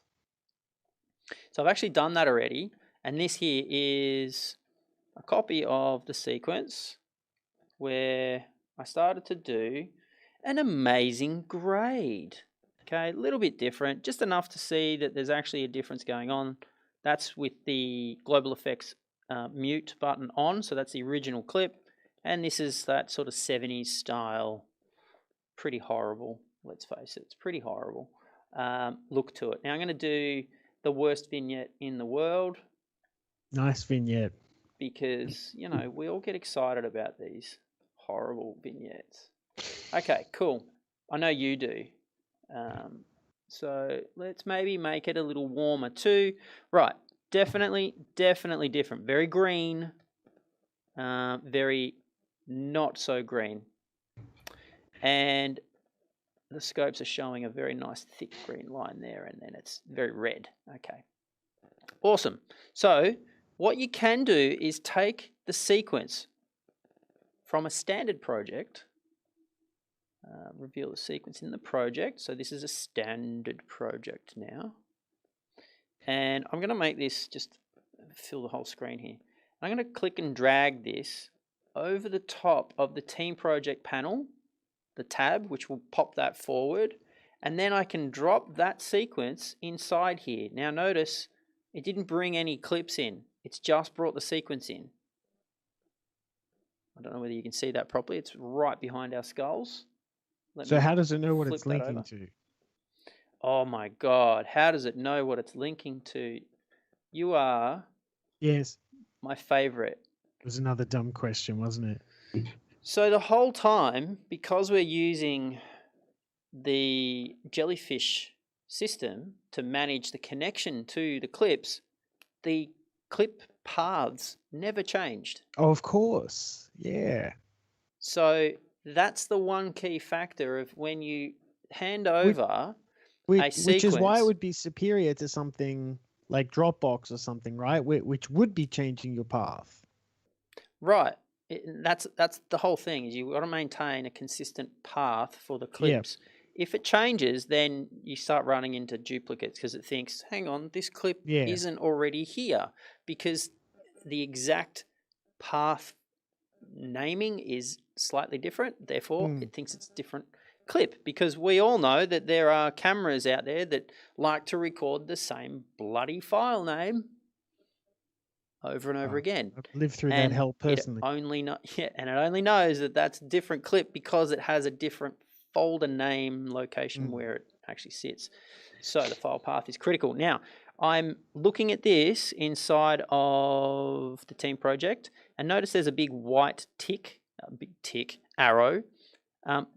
So I've actually done that already. And this here is a copy of the sequence where I started to do an amazing grade. Okay, a little bit different, just enough to see that there's actually a difference going on. That's with the global effects mute button on, so that's the original clip. And this is that sort of 70s style, pretty horrible, let's face it, it's pretty horrible look to it. Now I'm going to do the worst vignette in the world. Nice vignette. Because, you know, we all get excited about these horrible vignettes. Okay, cool. I know you do. So let's maybe make it a little warmer too. Right, definitely different. Very green, very not so green. And the scopes are showing a very nice thick green line there, and then it's very red. Okay, awesome. So what you can do is take the sequence from a standard project, reveal the sequence in the project. So this is a standard project now. And I'm going to make this just fill the whole screen here. I'm going to click and drag this over the top of the team project panel, the tab, which will pop that forward. And then I can drop that sequence inside here. Now notice it didn't bring any clips in. It's just brought the sequence in. I don't know whether you can see that properly. It's right behind our skulls. So how does it know what it's linking to? Oh my God. How does it know what it's linking to? You are my favorite. It was another dumb question, wasn't it? So the whole time, because we're using the Jellyfish system to manage the connection to the clips, the clip paths never changed. Oh, of course. Yeah. So that's the one key factor of when you hand over a sequence. Which is why it would be superior to something like Dropbox or something, right? Which would be changing your path. Right. That's the whole thing, is you've got to maintain a consistent path for the clips. If it changes, then you start running into duplicates because it thinks, hang on, this clip isn't already here, because the exact path naming is slightly different. Therefore, it thinks it's a different clip, because we all know that there are cameras out there that like to record the same bloody file name over and over again. I've lived through that hell personally. It only knows that that's a different clip because it has a different folder name location where it actually sits. So the file path is critical. Now, I'm looking at this inside of the team project, and notice there's a big white arrow.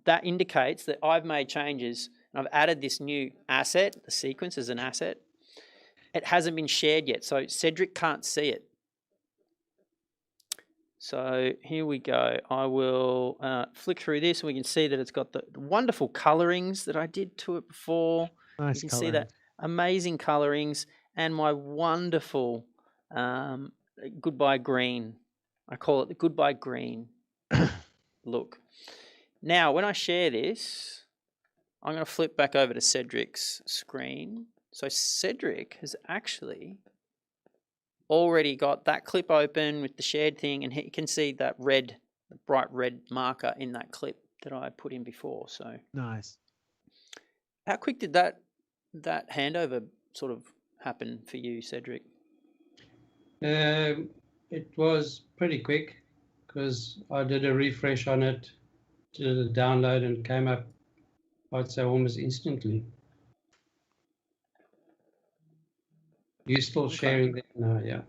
That indicates that I've made changes and I've added this new asset, the sequence as an asset. It hasn't been shared yet, so Cedric can't see it. So here we go. I will flick through this and we can see that it's got the wonderful colorings that I did to it before. Nice. You can see that amazing colorings and my wonderful goodbye green. I call it the goodbye green look. Now, when I share this, I'm going to flip back over to Cedric's screen. So Cedric has actually already got that clip open with the shared thing, and he can see that red, the bright red marker in that clip that I put in before. So nice. How quick did that handover sort of happen for you, Cedric? It was pretty quick because I did a refresh on it, did a download, and came up, I'd say, almost instantly. You're still sharing that now, yeah.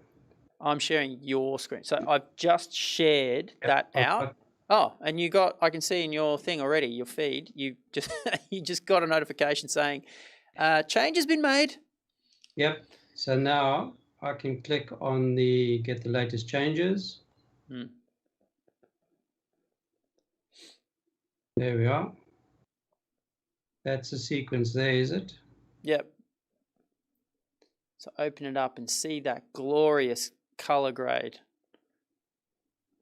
I'm sharing your screen. So I've just shared that out. Oh, and you got, I can see in your thing already, your feed, you just got a notification saying, change has been made. Yep. So now I can click on the get the latest changes. There we are. That's the sequence there, is it? Yep. So open it up and see that glorious color grade.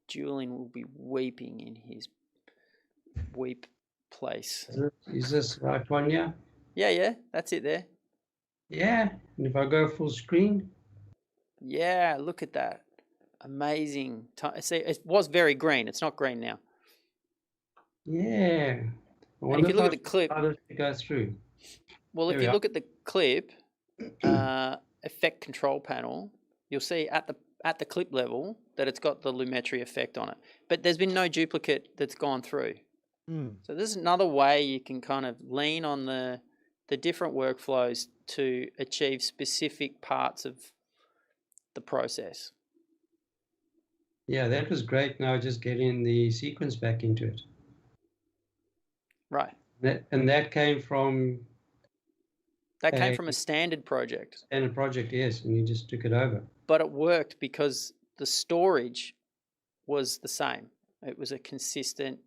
Julian will be weeping in his weep place. Is this the right one, yeah? Yeah, that's it there. Yeah, and if I go full screen? Yeah, look at that. Amazing. See, it was very green. It's not green now. Yeah. And if you look at the clip, how does it go through? Well, if you look at the clip, effect control panel, you'll see at the clip level that it's got the Lumetri effect on it. But there's been no duplicate that's gone through. So this is another way you can kind of lean on the different workflows to achieve specific parts of the process. Yeah, that was great. Now just getting the sequence back into it. Right. That came from... That came from a standard project. Standard project, yes, and you just took it over. But it worked because the storage was the same. It was a consistent,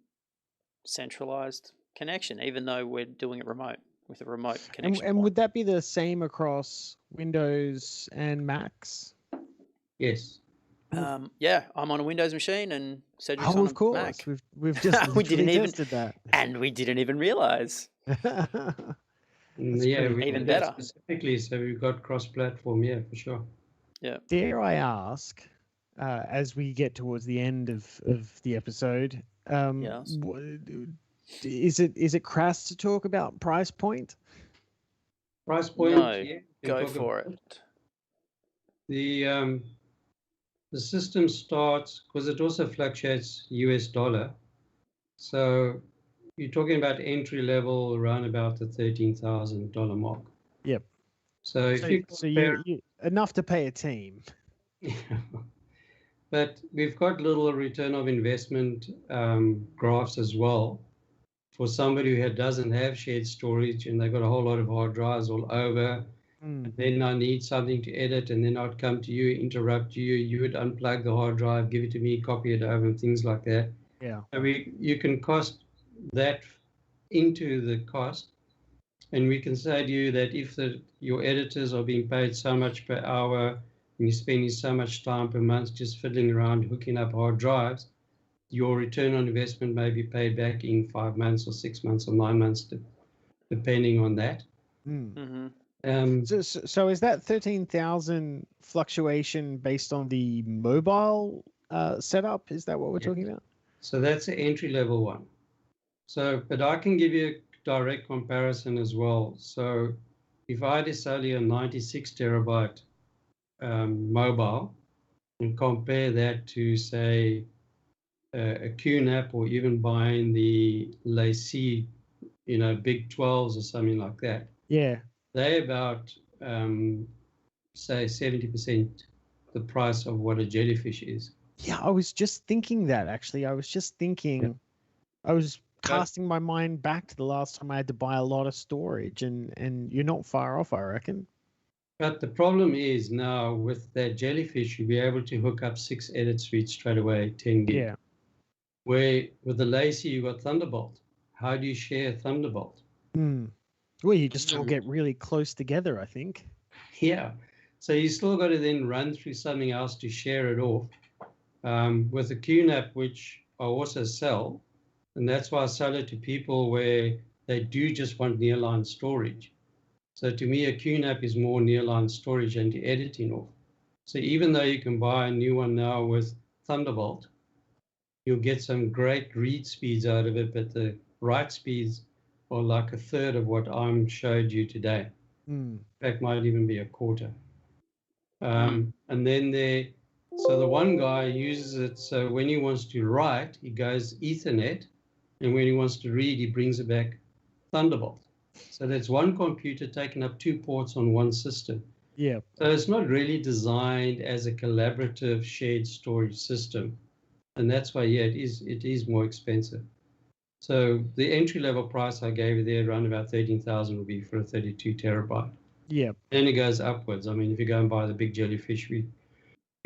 centralized connection, even though we're doing it remote with a remote connection. And would that be the same across Windows and Macs? Yes. Yeah, I'm on a Windows machine and Cedric's on a Mac. Of course, we've just we didn't even tested that, and we didn't even realize. Yeah, even better. Specifically, so we've got cross-platform, yeah, for sure. Yeah. Dare I ask, as we get towards the end of the episode, yes. Is it crass to talk about price point? Price point? No, yeah, go for it. The system starts, because it also fluctuates US dollar. So you're talking about entry level around about the $13,000 mark. Yep. So you enough to pay a team. Yeah. But we've got little return of investment graphs as well for somebody who doesn't have shared storage and they've got a whole lot of hard drives all over. And then I need something to edit, and then I'd come to you, interrupt you. You would unplug the hard drive, give it to me, copy it over, and things like that. Yeah. So you can cost that into the cost, and we can say to you that if your editors are being paid so much per hour, and you're spending so much time per month just fiddling around hooking up hard drives, your return on investment may be paid back in 5 months or 6 months or 9 months, depending on that. Mm-hmm. So is that 13,000 fluctuation based on the mobile setup? Is that what we're talking about? So that's the entry-level one. So, but I can give you a direct comparison as well. So if I had only a 96 terabyte mobile and compare that to, say, a QNAP or even buying the Lacy, big 12s or something like that, Yeah. they're about, say, 70% the price of what a Jellyfish is. Yeah, I was just thinking that, actually. I was just thinking, I was casting my mind back to the last time I had to buy a lot of storage, and you're not far off, I reckon. But the problem is now with that Jellyfish, you'll be able to hook up 6 edit suites straight away, 10 gig. Yeah. Where with the Lacy, you got Thunderbolt. How do you share Thunderbolt? Well, you just all get really close together, I think. Yeah. So you still got to then run through something else to share it off. With the QNAP, which I also sell, and that's why I sell it to people where they do just want nearline storage. So to me, a QNAP is more nearline storage and editing off. So even though you can buy a new one now with Thunderbolt, you'll get some great read speeds out of it, but the write speeds are like a third of what I'm showed you today. In fact, might even be a quarter. And then so the one guy uses it, so when he wants to write, he goes Ethernet, and when he wants to read, he brings it back Thunderbolt. So that's one computer taking up 2 ports on one system. Yeah. So it's not really designed as a collaborative shared storage system. And that's why, it is more expensive. So the entry-level price I gave you there, around about 13,000, would be for a 32 terabyte. Yeah. Then it goes upwards. I mean, if you go and buy the big Jellyfish, you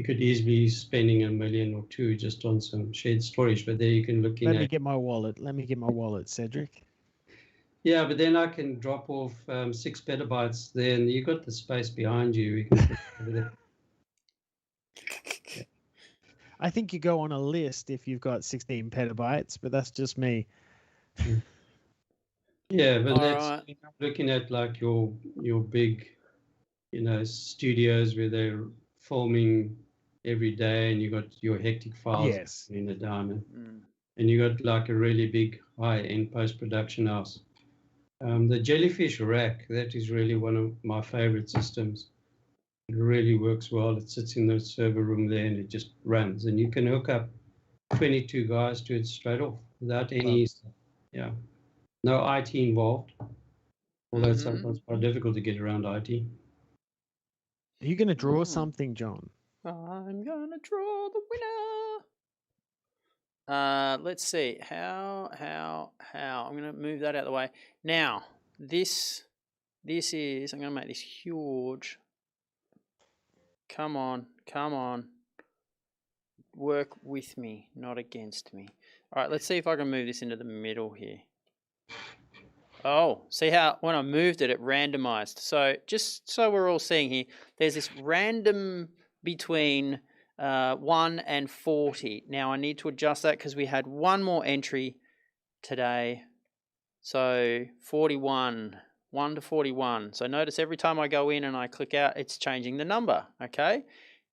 could easily be spending $1 million or $2 million just on some shared storage. But there you can look in. Let me get my wallet, Cedric. Yeah, but then I can drop off 6 petabytes there, and you've got the space behind you. We can put over there. I think you go on a list if you've got 16 petabytes, but that's just me. Yeah, but All right. looking at like your big, studios where they're filming every day, and you got your hectic files in the down, and you got like a really big high-end post-production house. The Jellyfish rack, that is really one of my favorite systems. It really works well. It sits in the server room there and it just runs. And you can hook up 22 guys to it straight off without any, no IT involved. Although it's sometimes quite difficult to get around IT. Are you going to draw something, John? I'm going to draw the winner. Let's see. How? I'm going to move that out of the way. Now, this is, I'm going to make this huge. Come on. Work with me, not against me. All right, let's see if I can move this into the middle here. Oh, see how when I moved it, it randomized. So just so we're all seeing here, there's this random between 1 and 40. Now I need to adjust that because we had one more entry today. So 41. 1 to 41. So notice every time I go in and I click out, it's changing the number, okay?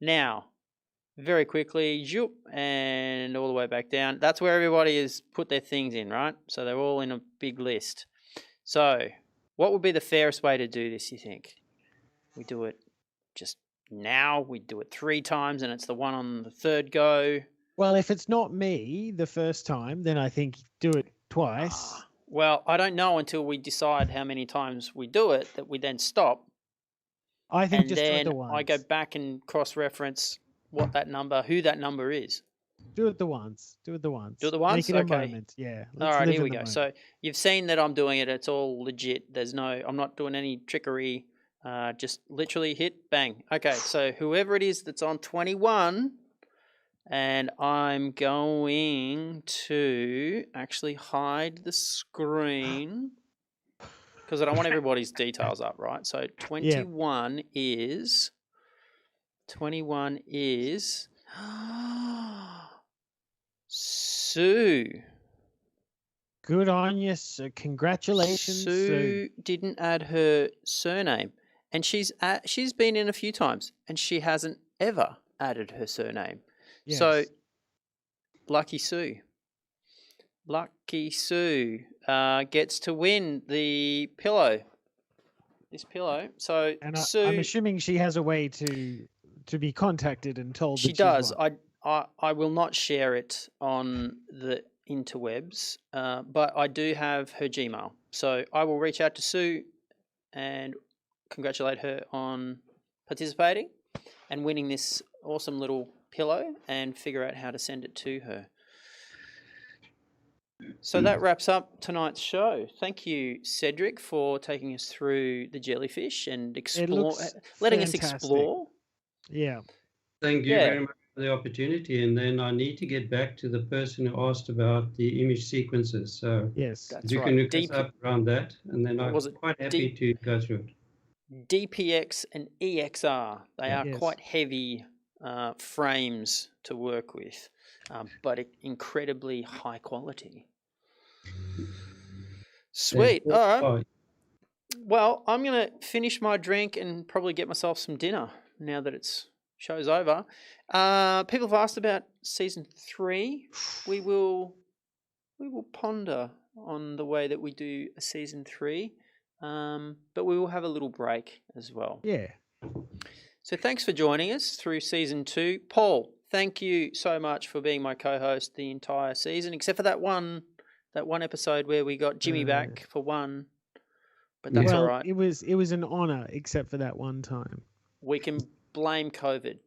Now, very quickly, zoop, and all the way back down. That's where everybody has put their things in, right? So they're all in a big list. So what would be the fairest way to do this, you think? We do it just now, we do it 3 times, and it's the one on the third go. Well, if it's not me the first time, then I think do it twice. Well, I don't know until we decide how many times we do it that we then stop. I think and just then do it the once. I go back and cross-reference what that number, who that number is. Do it the once. Do it the once. Do it the once? Make it Okay. a moment. Yeah. All right, here we go. So you've seen that I'm doing it. It's all legit. I'm not doing any trickery. Just literally hit bang. Okay, so whoever it is that's on 21, and I'm going to actually hide the screen because I don't want everybody's details up, right? So 21 is Sue. Good on you. So congratulations. Sue didn't add her surname, and she's been in a few times, and she hasn't ever added her surname. Yes. So lucky Sue. Lucky Sue gets to win the pillow. This pillow. So And Sue, I'm assuming she has a way to be contacted and told. she that she's does. won. I will not share it on the interwebs, but I do have her Gmail. So I will reach out to Sue and congratulate her on participating and winning this awesome little pillow and figure out how to send it to her. So that wraps up tonight's show. Thank you, Cedric, for taking us through the jellyfish and letting us explore. Yeah. Thank you very much for the opportunity. And then I need to get back to the person who asked about the image sequences. So yes, that's you right. can look us up around that, and then I'm quite happy to go through it. DPX and EXR, they are Yes. quite heavy frames to work with, but incredibly high quality. Sweet. All right. Well, I'm going to finish my drink and probably get myself some dinner now that it's show's over. People have asked about season 3. We will ponder on the way that we do a season 3, but we will have a little break as well. Yeah. So thanks for joining us through season 2. Paul, thank you so much for being my co-host the entire season, except for that one episode where we got Jimmy back for one. But that's all right. It was an honor, except for that one time. We can blame COVID.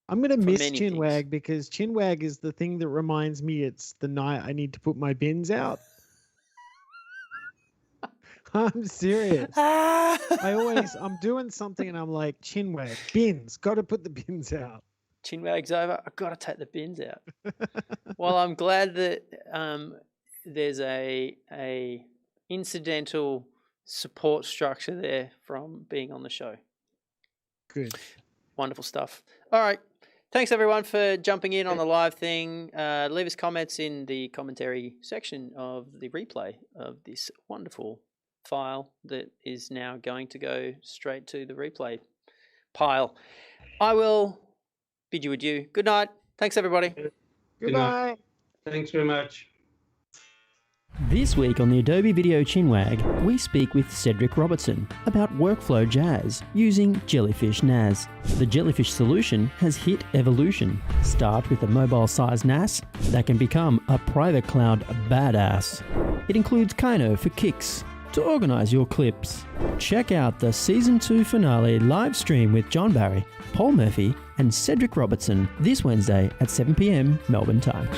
I'm going to miss many Chin-Wag because Chin-Wag is the thing that reminds me it's the night I need to put my bins out. I'm serious. I'm doing something and I'm like, Chin-Wag, bins, got to put the bins out. Chin-Wag's over. I've got to take the bins out. Well, I'm glad that there's a incidental support structure there from being on the show. Good. Wonderful stuff. All right. Thanks, everyone, for jumping in on the live thing. Leave us comments in the commentary section of the replay of this wonderful file that is now going to go straight to the replay pile. I will bid you adieu. Good night. Thanks, everybody. Goodbye. Thanks very much. This week on the Adobe Video CHiNWAG, we speak with Cedric Robertson about workflow jazz using Jellyfish NAS. The Jellyfish solution has hit evolution. Start with a mobile-sized NAS that can become a private cloud badass. It includes KYNO for kicks to organize your clips. Check out the Season 2 finale live stream with John Barrie, Paul Murphy, and Cedric Robertson this Wednesday at 7 p.m. Melbourne time.